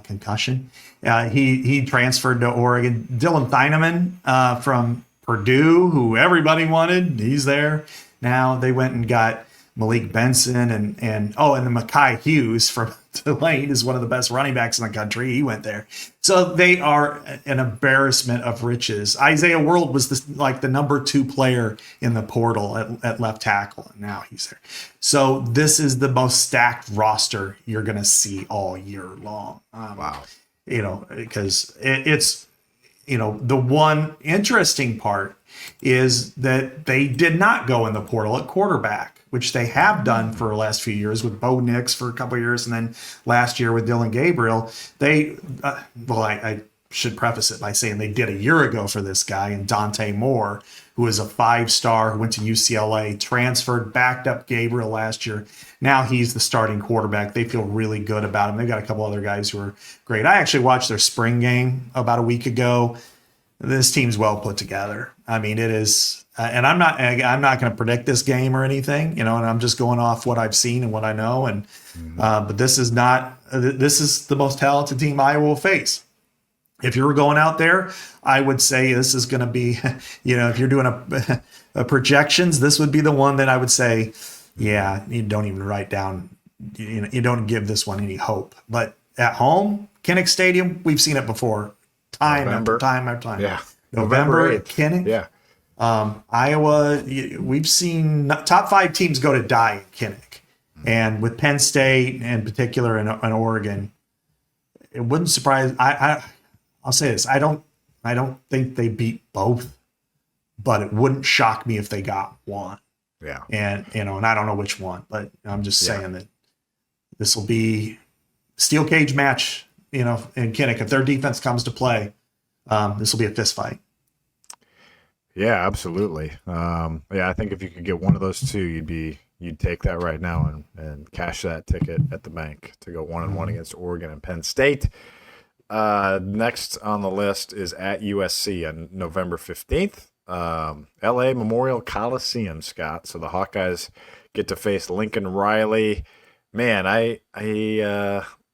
concussion. He transferred to Oregon. Dylan Thieneman from Purdue, who everybody wanted, he's there. Now they went and got Malik Benson and the Mekhi Hughes from Tulane is one of the best running backs in the country. He went there. So they are an embarrassment of riches. Isaiah World was the number 2 player in the portal at left tackle, and now he's there. So this is the most stacked roster you're going to see all year long. Wow. Because it's, the one interesting part is that they did not go in the portal at quarterback, which they have done for the last few years with Bo Nix for a couple of years, and then last year with Dylan Gabriel. I should preface it by saying they did a year ago for this guy, and Dante Moore, who is a 5-star, who went to UCLA, transferred, backed up Gabriel last year. Now he's the starting quarterback. They feel really good about him. They've got a couple other guys who are great. I actually watched their spring game about a week ago. This team's well put together. I mean, it is, and I'm not going to predict this game or anything, and I'm just going off what I've seen and what I know. And but this is the most talented team Iowa will face. If you're going out there, I would say this is going to be, if you're doing a projections, this would be the one that I would say, yeah, you don't even write down, you don't give this one any hope. But at home, Kinnick Stadium, we've seen it before, time after time. Yeah. November at Kinnick. Yeah. Iowa, we've seen top 5 teams go to die at Kinnick. And with Penn State in particular and Oregon, it wouldn't surprise. I'll say this: I don't think they beat both, but it wouldn't shock me if they got one. Yeah. And I don't know which one, but I'm just saying that this will be steel cage match. In Kinnick, if their defense comes to play, this will be a fist fight. Yeah, absolutely. I think if you could get one of those two, you'd take that right now and cash that ticket at the bank to go 1-1 against Oregon and Penn State. Next on the list is at USC on November 15th. LA Memorial Coliseum, Scott. So the Hawkeyes get to face Lincoln Riley. Man,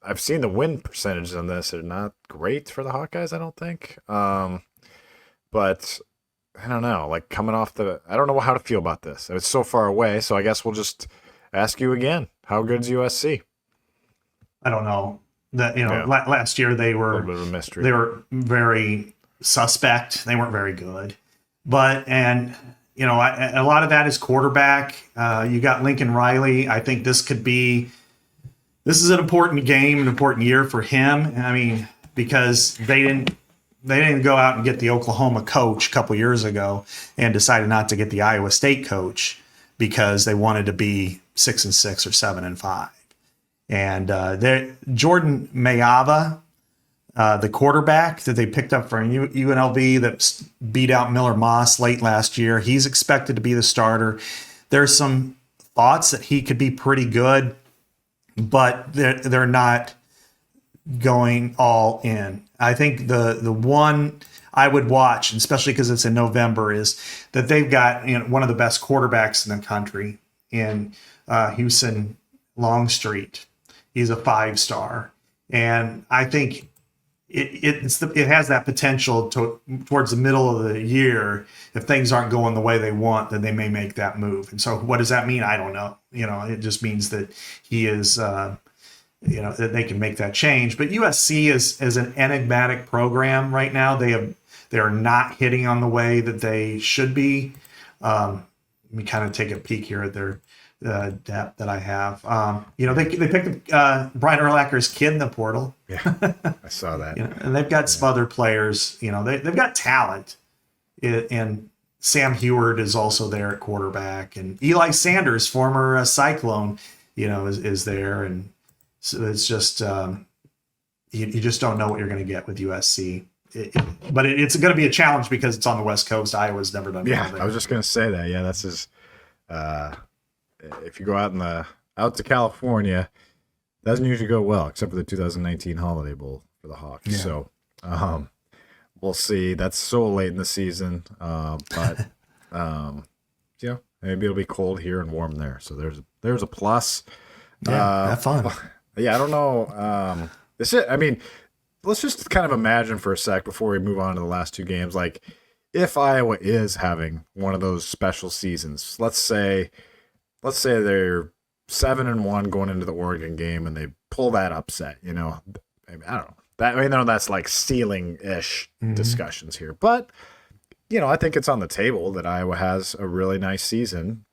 I've seen the win percentages on this. They're not great for the Hawkeyes, I don't think. But I don't know, I don't know how to feel about this. It's so far away, so I guess we'll just ask you again. How good's USC? I don't know. Last year they were a little bit of a mystery. They were very suspect. They weren't very good. But a lot of that is quarterback. You got Lincoln Riley. I think this is an important game, an important year for him. I mean, because they didn't go out and get the Oklahoma coach a couple years ago and decided not to get the Iowa State coach because they wanted to be 6-6 or 7-5. And Jordan Mayava, the quarterback that they picked up from UNLV that beat out Miller Moss late last year, he's expected to be the starter. There's some thoughts that he could be pretty good, but they're not going all in. I think the one I would watch, especially because it's in November, is that they've got one of the best quarterbacks in the country in Houston Longstreet. He's a 5-star, and I think it has that potential towards the middle of the year. If things aren't going the way they want, then they may make that move. And so, what does that mean? I don't know. It just means that he is. That they can make that change. But USC is an enigmatic program right now. They are not hitting on the way that they should be. Let me kind of take a peek here at their depth that I have. They picked up Brian Urlacher's kid in the portal. Yeah, I saw that. And they've got some other players. They've got talent. And Sam Heward is also there at quarterback, and Eli Sanders, former Cyclone, is there. And so it's just you just don't know what you're going to get with USC. but it's going to be a challenge because it's on the West Coast. Iowa's never done. Yeah, I was just going to say that. Yeah, that's his. If you go out to California, it doesn't usually go well, except for the 2019 Holiday Bowl for the Hawks. Yeah. So we'll see. That's so late in the season, but maybe it'll be cold here and warm there. So there's a plus. Yeah, have fun. Yeah, I don't know. Let's just kind of imagine for a sec before we move on to the last two games. Like, if Iowa is having one of those special seasons, let's say they're 7-1 going into the Oregon game, and they pull that upset. I don't know. I know that's like ceiling-ish discussions here, but I think it's on the table that Iowa has a really nice season.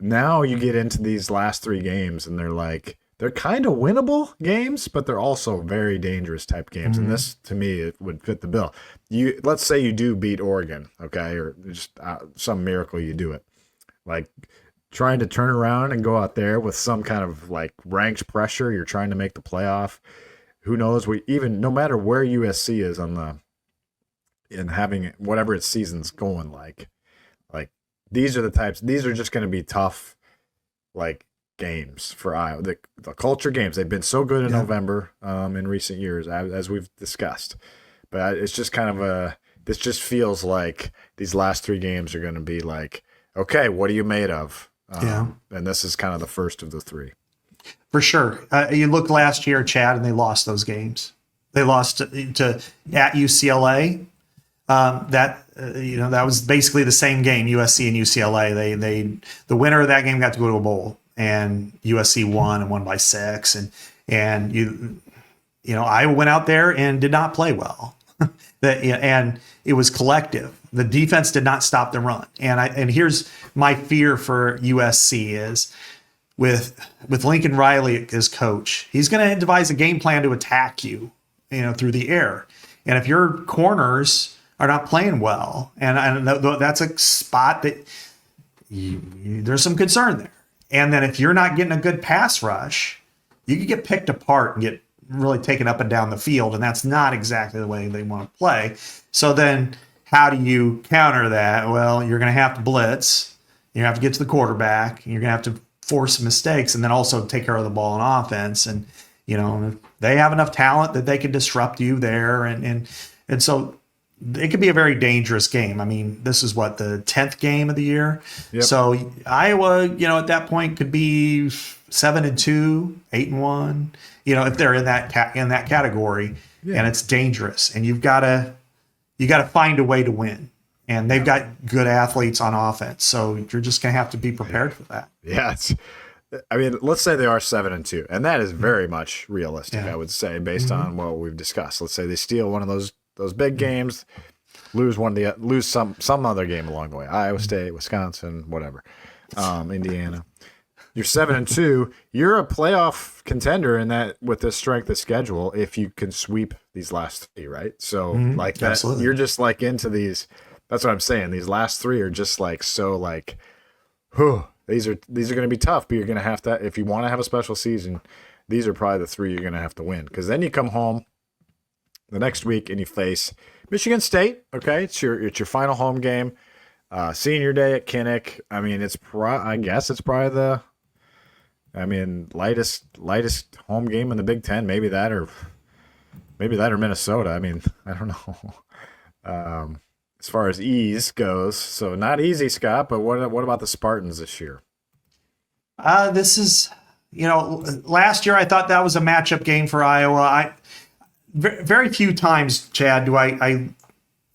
Now you get into these last three games, and they're kind of winnable games, but they're also very dangerous type games. And this, to me, it would fit the bill. Let's say you do beat Oregon, okay, or just some miracle you do it. Like, trying to turn around and go out there with some kind of like ranked pressure, you're trying to make the playoff. Who knows? No matter where USC is in having whatever its season's going like these are just going to be tough, like, games for Iowa. The culture games, they've been so good in November in recent years, as we've discussed. But it's just kind of this just feels like these last three games are going to be like, okay, what are you made of? And this is kind of the first of the three. For sure. You look last year, Chad, and they lost those games. They lost to at UCLA. That was basically the same game, USC and UCLA. The winner of that game got to go to a bowl, and USC won by 6. And Iowa went out there and did not play well. And it was collective. The defense did not stop the run. And here's my fear for USC is with Lincoln Riley as coach, he's going to devise a game plan to attack you, through the air. And if your corners are not playing well, and that's a spot that there's some concern there. And then if you're not getting a good pass rush, you could get picked apart and get really taken up and down the field, and that's not exactly the way they want to play. So then how do you counter that? Well, you're going to have to blitz. You have to get to the quarterback. You're going to have to force mistakes and then also take care of the ball on offense. And, they have enough talent that they can disrupt you there. And so it could be a very dangerous game. I mean, this is the 10th game of the year. Yep. So Iowa, at that point could be 7-2, 8-1, if they're in that category, and it's dangerous, and you got to find a way to win. And they've got good athletes on offense, so you're just going to have to be prepared for that. Yeah, let's say they are 7-2, and that is very much realistic. I would say, based on what we've discussed. Let's say they steal one of those big games, lose some other game along the way. Iowa State, Wisconsin, whatever, Indiana. You're 7-2. You're a playoff contender in that with this strength of schedule. If you can sweep these last three, right? So like that, absolutely. You're just like into these. That's what I'm saying. These last three are just like so like, whew. These are going to be tough, but you're going to have to, if you want to have a special season, these are probably the three you're going to have to win. Because then you come home the next week and you face Michigan State. Okay, it's your final home game, senior day at Kinnick. I mean, I guess it's probably the, lightest home game in the Big Ten. Maybe that or Minnesota. I mean, I don't know. As far as ease goes, so not easy, Scott. But what about the Spartans this year? This is, last year I thought that was a matchup game for Iowa. Very few times, Chad, do when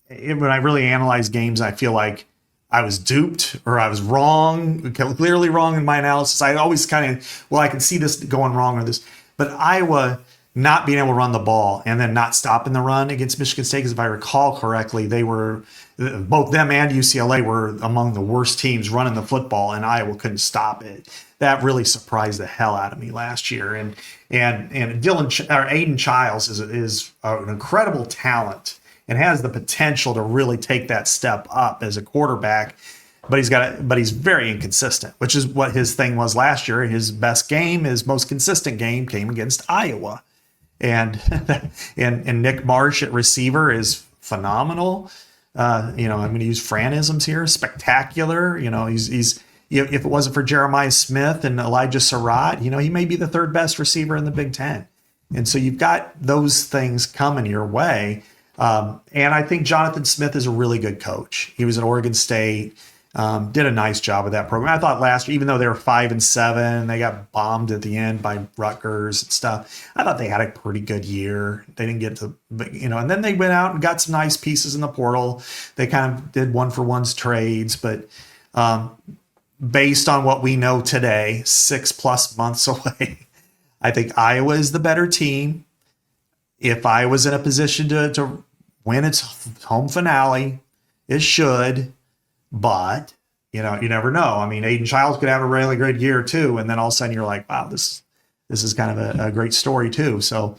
I really analyze games, I feel like I was duped or I was wrong, clearly wrong in my analysis. I always I can see this going wrong or this, but Iowa not being able to run the ball and then not stopping the run against Michigan State, because if I recall correctly, both them and UCLA were among the worst teams running the football, and Iowa couldn't stop it. That really surprised the hell out of me last year. And Aiden Childs is an incredible talent and has the potential to really take that step up as a quarterback. But he's very inconsistent, which is what his thing was last year. His best game, his most consistent game, came against Iowa. And Nick Marsh at receiver is phenomenal. I'm going to use Franisms here. Spectacular. He's if it wasn't for Jeremiah Smith and Elijah Surratt, he may be the third best receiver in the Big Ten. And so you've got those things coming your way. And I think Jonathan Smith is a really good coach. He was at Oregon State, did a nice job with that program. I thought last year, even though they were 5-7, they got bombed at the end by Rutgers and stuff. I thought they had a pretty good year. They didn't get to, and then they went out and got some nice pieces in the portal. They kind of did 1-for-1 trades, but based on what we know today, 6+ months away, I think Iowa is the better team. If I was in a position to win its home finale, it should. But, you never know. I mean, Aiden Childs could have a really great year too. And then all of a sudden you're like, wow, this is kind of a great story too. So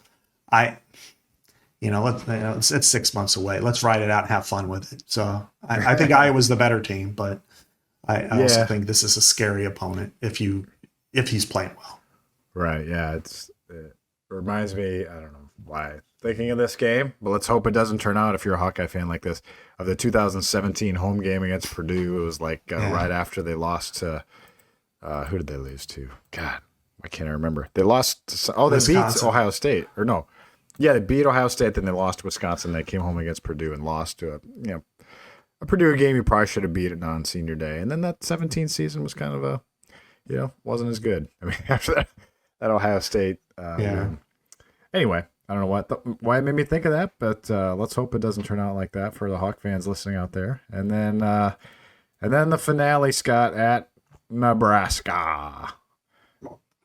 it's 6 months away. Let's ride it out and have fun with it. So I think Iowa's the better team, but I also think this is a scary opponent if he's playing well. Right. Yeah. It reminds me, I don't know why thinking of this game, but let's hope it doesn't turn out, if you're a Hawkeye fan like this, of the 2017 home game against Purdue. It was like right after they lost to, who did they lose to? God, I can't remember. They lost to, they beat Ohio State, or no. Yeah, they beat Ohio State, then they lost to Wisconsin. They came home against Purdue and lost to a Purdue game you probably should have beat it on senior day. And then that 17 season was kind of wasn't as good. I mean, after that Ohio State. Anyway, I don't know why it made me think of that, but let's hope it doesn't turn out like that for the Hawk fans listening out there. And then the finale, Scott, at Nebraska.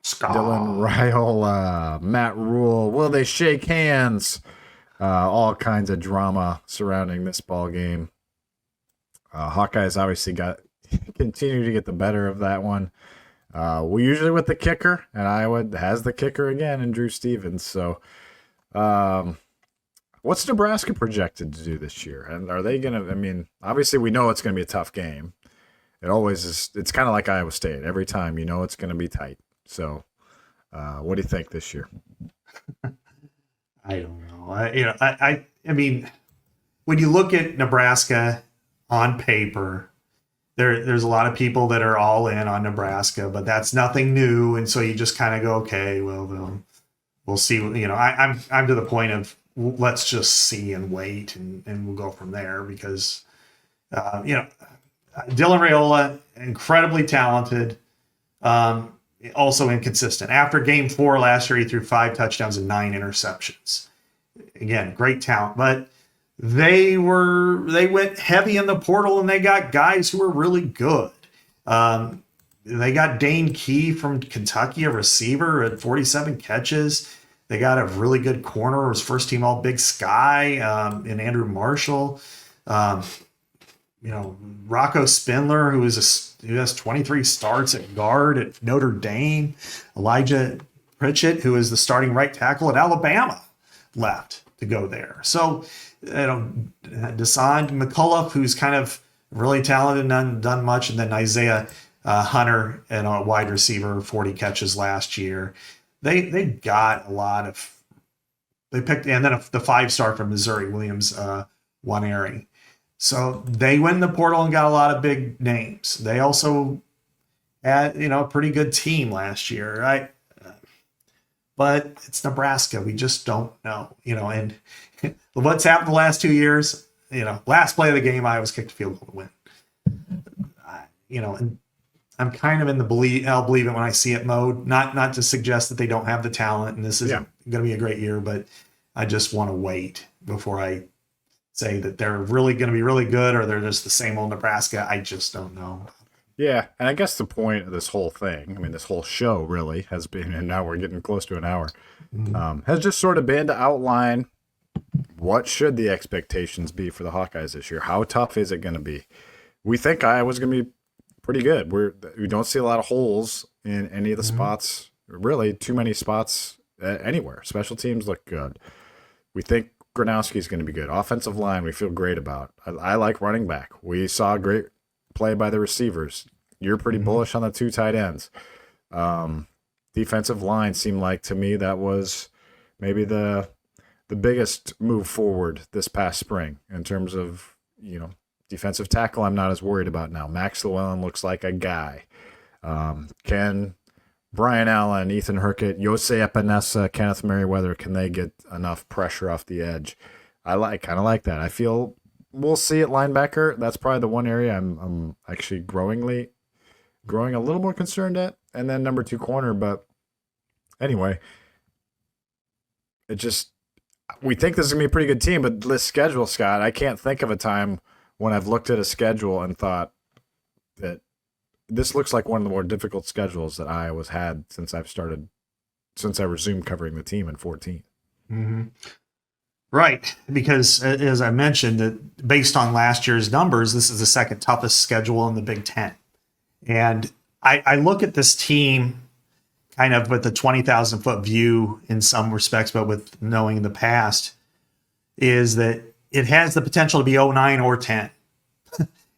Dylan Ryle, Matt Rule. Will they shake hands? All kinds of drama surrounding this ball game. Hawkeyes obviously continue to get the better of that one. We usually with the kicker, and Iowa has the kicker again in Drew Stevens. So, what's Nebraska projected to do this year? And are they going to, I mean, obviously we know it's going to be a tough game. It always is. It's kind of like Iowa State. Every time it's going to be tight. So, what do you think this year? I don't know. I mean, when you look at Nebraska on paper, there's a lot of people that are all in on Nebraska, but that's nothing new. And so you just kind of go, okay, well, we'll see. I'm to the point of let's just see and wait, and we'll go from there because, Dylan Raiola, incredibly talented, also inconsistent. After game 4 last year, he threw 5 touchdowns and 9 interceptions. Again, great talent, but they went heavy in the portal and they got guys who were really good. They got Dane Key from Kentucky, a receiver at 47 catches. They got a really good corner, his first team all Big Sky, in Andrew Marshall. Rocco Spindler, who has 23 starts at guard at Notre Dame. Elijah Pritchett, who is the starting right tackle at Alabama, left to go there. So, Deshaun McCullough, who's kind of really talented and done much, and then Isaiah Hunter, and a wide receiver, 40 catches last year. They got a lot of. They picked, and then the 5-star from Missouri, Williams Waneri. So they went in the portal and got a lot of big names. They also had a pretty good team last year, right? But it's Nebraska. We just don't know, and what's happened the last 2 years, last play of the game, Iowa's kicked a field goal to win. And I'm kind of in the I'll believe it when I see it mode, not to suggest that they don't have the talent and this isn't going to be a great year, but I just want to wait before I say that they're really going to be really good or they're just the same old Nebraska. I just don't know. Yeah, and I guess the point of this whole thing, this whole show really has been, and now we're getting close to an hour, has just sort of been to outline what should the expectations be for the Hawkeyes this year. How tough is it going to be? We think Iowa's going to be pretty good. We don't see a lot of holes in any of the spots, really too many spots anywhere. Special teams look good. We think Gronowski's going to be good. Offensive line, we feel great about. I like running back. We saw a great play by the receivers. You're pretty bullish on the 2 tight ends. Defensive line seemed like, to me, that was maybe the the biggest move forward this past spring in terms of, defensive tackle. I'm not as worried about now. Max Llewellyn looks like a guy. Can Brian Allen, Ethan Hurkett, Jose Epinesa, Kenneth Merriweather, can they get enough pressure off the edge? I kind of like that. I feel we'll see at linebacker. That's probably the one area I'm actually growing a little more concerned at. And then number 2 corner. But anyway, we think this is going to be a pretty good team, but this schedule, Scott, I can't think of a time when I've looked at a schedule and thought that this looks like one of the more difficult schedules that Iowa's had since I resumed covering the team in 2014. Mm-hmm. Right, because as I mentioned, that based on last year's numbers, this is the second toughest schedule in the Big Ten. And I look at this team kind of with the 20,000-foot view in some respects, but with knowing the past, is that it has the potential to be 09 or 10.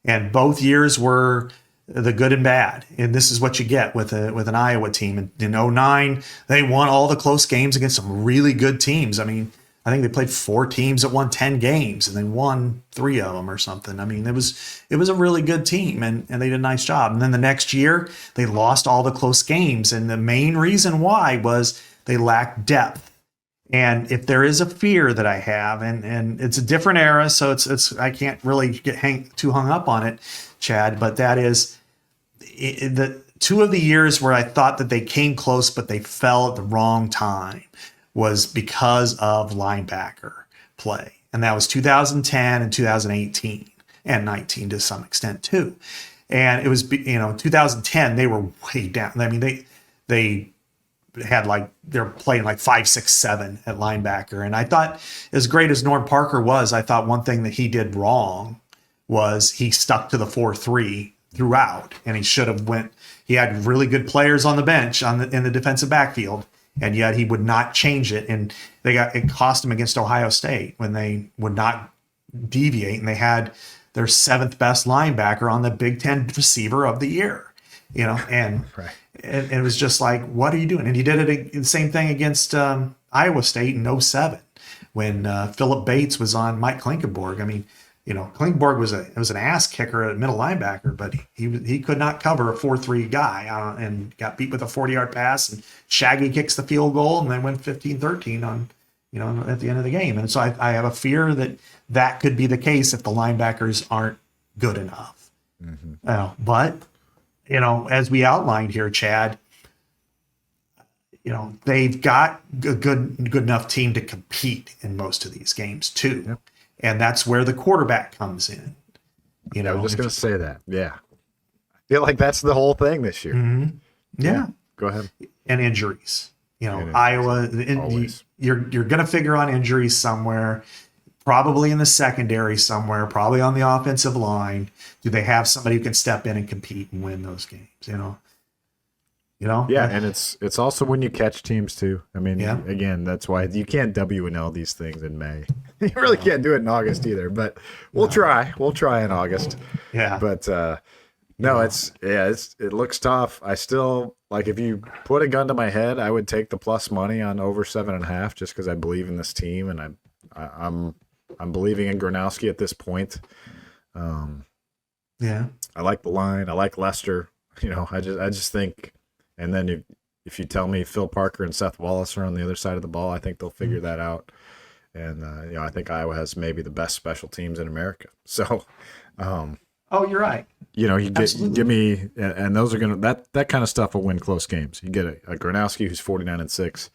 And both years were the good and bad. And this is what you get with an Iowa team. In 09, they won all the close games against some really good teams. I mean, I think they played 4 teams that won 10 games, and they won 3 of them or something. I mean, it was a really good team, and they did a nice job. And then the next year, they lost all the close games. And the main reason why was they lacked depth. And if there is a fear that I have, and it's a different era, so it's I can't really get too hung up on it, Chad, but that is the 2 of the years where I thought that they came close, but they fell at the wrong time, was because of linebacker play. And that was 2010 and 2018 and 19 to some extent too. And it was, 2010, they were way down. I mean, they had they're playing 5, 6, 7 at linebacker. And I thought, as great as Norm Parker was, I thought one thing that he did wrong was he stuck to the 4-3 throughout. And he had really good players on the bench in the defensive backfield. And yet he would not change it. And it cost him against Ohio State when they would not deviate. And they had their 7th best linebacker on the Big Ten receiver of the year, and, right. and it was just like, what are you doing? And he did the same thing against Iowa State in 07 when Philip Bates was on Mike Klinkenborg. I mean, Klinkenborg was an ass kicker at middle linebacker, but he could not cover a 4-3 guy and got beat with a 40-yard pass, and Shaggy kicks the field goal and then went 15-13 on, at the end of the game. And so I have a fear that could be the case if the linebackers aren't good enough. Mm-hmm. But, as we outlined here, Chad, they've got a good enough team to compete in most of these games too. Yep. And that's where the quarterback comes in. I was just going to say that. Yeah. I feel like that's the whole thing this year. Mm-hmm. Yeah. Go ahead. And injuries. Iowa, you're going to figure on injuries somewhere, probably in the secondary somewhere, probably on the offensive line. Do they have somebody who can step in and compete and win those games? Yeah, and it's also when you catch teams too. I mean, again, that's why you can't W&L these things in May. You really can't do it in August either, but we'll try. We'll try in August. Yeah. But it looks tough. I still, if you put a gun to my head, I would take the plus money on over 7.5 just because I believe in this team, and I'm believing in Gronowski at this point. I like the line. I like Lester. I just think. And then if you tell me Phil Parker and Seth Wallace are on the other side of the ball, I think they'll figure that out. And I think Iowa has maybe the best special teams in America. So, you're right. You give me, and those are that kind of stuff will win close games. You get a Gronowski who's 49-6,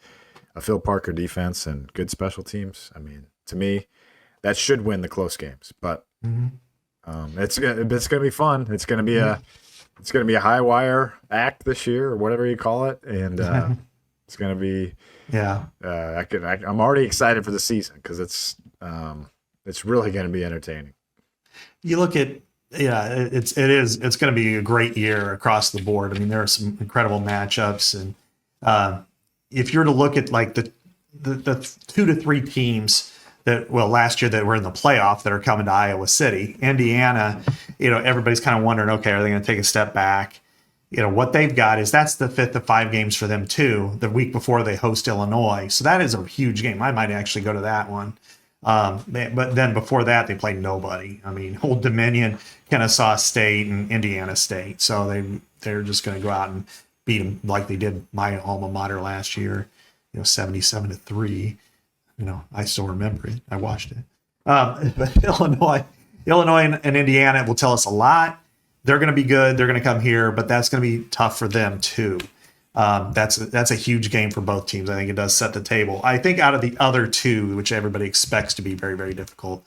a Phil Parker defense, and good special teams. I mean, to me, that should win the close games. But it's gonna be fun. It's gonna be a high wire act this year, or whatever you call it, and it's going to be. Yeah. I'm already excited for the season because it's really going to be entertaining. You look at it's going to be a great year across the board. I mean, there are some incredible matchups, and if you're to look at the 2 to 3 teams that last year that were in the playoff that are coming to Iowa City, Indiana, everybody's kind of wondering, okay, are they going to take a step back? what they've got is that's the fifth of 5 games for them too. The week before they host Illinois, so that is a huge game. I might actually go to that one. But then before that, they played nobody. I mean, Old Dominion, Kennesaw State, and Indiana State. So they're just going to go out and beat them like they did my alma mater last year. 77-3. I still remember it. I watched it. But Illinois and Indiana will tell us a lot. They're going to be good. They're going to come here, but that's going to be tough for them too. That's a huge game for both teams. I think it does set the table. I think out of the other two, which everybody expects to be very, very difficult,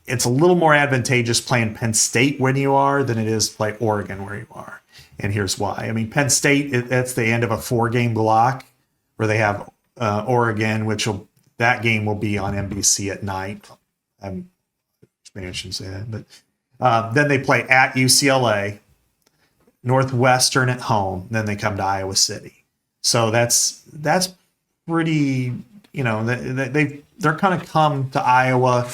it's a little more advantageous playing Penn State when you are than it is to play Oregon where you are. And here's why. I mean, Penn State, that's the end of a 4-game block where they have Oregon, that game will be on NBC at night. Maybe I shouldn't say that, but then they play at UCLA, Northwestern at home, then they come to Iowa City. So that's pretty, they're kind of come to Iowa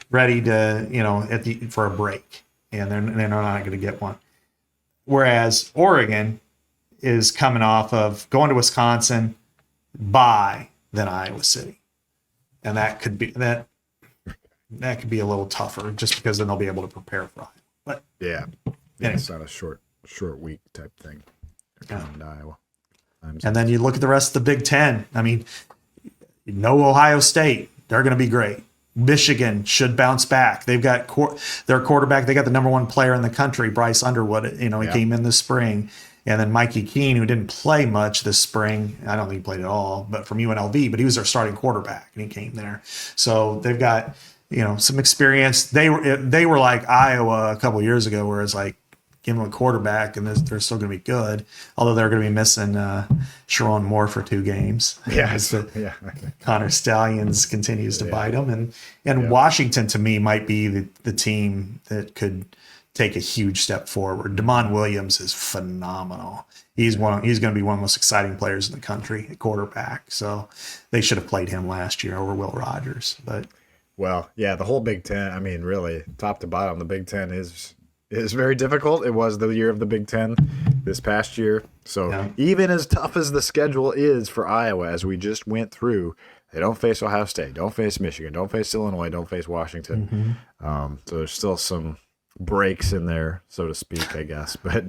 ready to, for a break, and they're not going to get one. Whereas Oregon is coming off of going to Wisconsin, bye, then Iowa City. And that could be a little tougher just because then they'll be able to prepare for Iowa. But yeah, anyway. It's not a short week type thing. They're coming to Iowa. And then you look at the rest of the Big Ten. I mean, Ohio State, they're going to be great. Michigan should bounce back. They've got their quarterback. They got the number 1 player in the country, Bryce Underwood. He came in this spring. And then Mikey Keene, who didn't play much this spring. I don't think he played at all, but from UNLV, but he was their starting quarterback and he came there. So they've got, some experience. They were like Iowa a couple of years ago, where it's like, give them a quarterback and they're still going to be good. Although they're going to be missing Sharon Moore for 2 games. Yeah. Connor Stallions continues to bite them. And Washington, to me, might be the team that could take a huge step forward. Damon Williams is phenomenal. He's going to be one of the most exciting players in the country at quarterback. So they should have played him last year over Will Rogers. But the whole Big Ten, I mean, really, top to bottom, the Big Ten is very difficult. It was the year of the Big Ten this past year. So even as tough as the schedule is for Iowa, as we just went through, they don't face Ohio State, don't face Michigan, don't face Illinois, don't face Washington. So there's still some breaks in there, so to speak, I guess. But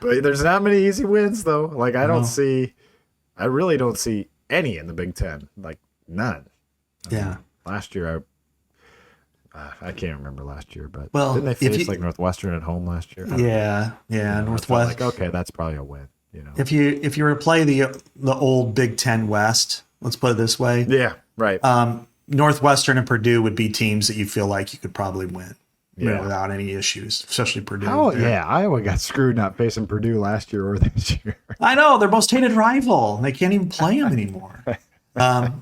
there's not many easy wins, though. Like, I really don't see any in the Big Ten. Like, none. I mean, last year, I can't remember last year, but didn't they face Northwestern at home last year? Northwestern. Like, okay, that's probably a win. If you were to play the old Big Ten West, let's put it this way. Yeah, right. Northwestern and Purdue would be teams that you feel like you could probably win. Without any issues, especially Purdue. Iowa got screwed not facing Purdue last year or this year. I know, their most hated rival. They can't even play them anymore. Let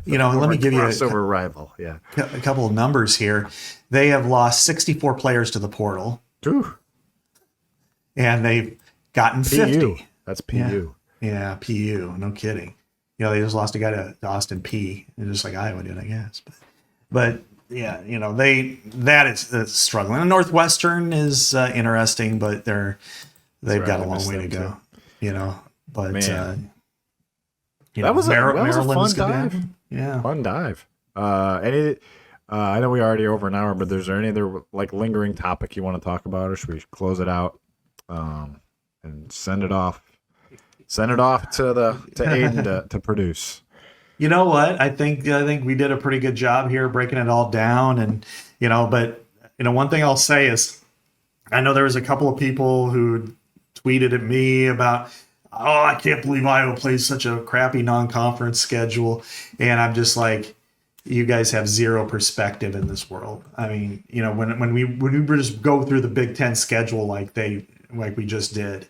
me give you a rival. Yeah, a couple of numbers here. They have lost 64 players to the portal. Ooh. And they've gotten 50. That's PU. Yeah, PU. No kidding. They just lost a guy to Austin P. Just like Iowa did, I guess. But yeah, that is struggling. And Northwestern is interesting, but they've got a long way to go. But that was a fun dive. Yeah, fun dive. I know we already over an hour, but is there any other lingering topic you want to talk about, or should we close it out and send it off? Send it off to Aiden to produce. You know what? I think we did a pretty good job here breaking it all down, and but one thing I'll say is, I know there was a couple of people who tweeted at me about, I can't believe Iowa plays such a crappy non-conference schedule, and I'm just like, you guys have zero perspective in this world. I mean, when we just go through the Big Ten schedule like we just did,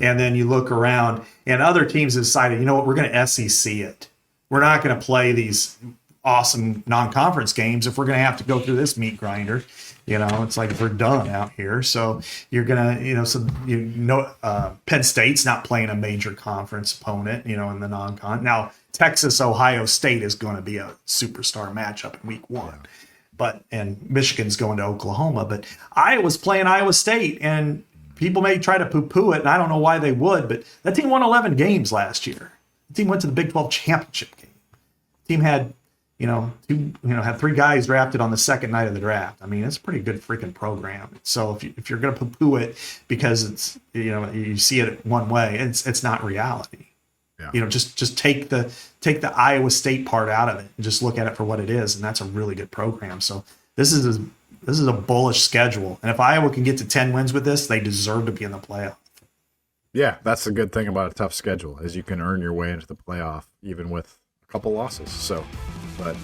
and then you look around and other teams decided, we're going to SEC it. We're not going to play these awesome non-conference games if we're going to have to go through this meat grinder. It's like we're done out here. So you're going to, Penn State's not playing a major conference opponent, in the non-con. Now, Texas, Ohio State is going to be a superstar matchup in week 1. And Michigan's going to Oklahoma. But Iowa's playing Iowa State, and people may try to poo-poo it, and I don't know why they would, but that team won 11 games last year. The team went to the Big 12 championship game. The team had, had 3 guys drafted on the second night of the draft. I mean, it's a pretty good freaking program. So if you're going to poo-poo it because it's, you see it one way, it's not reality. Yeah. Just take the Iowa State part out of it and just look at it for what it is, and that's a really good program. So this is a bullish schedule, and if Iowa can get to 10 wins with this, they deserve to be in the playoff. Yeah, that's the good thing about a tough schedule is you can earn your way into the playoff even with a couple losses. So, but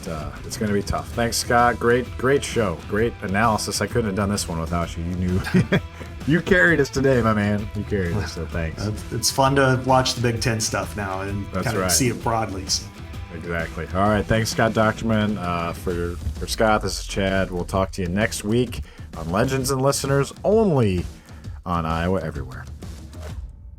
it's going to be tough. Thanks, Scott. Great show. Great analysis. I couldn't have done this one without you. You knew. You carried us today, my man. You carried us, so thanks. It's fun to watch the Big Ten stuff now and kind of see it broadly. So. Exactly. All right. Thanks, Scott Dochterman. For Scott, this is Chad. We'll talk to you next week on Legends and Listeners only on Iowa Everywhere.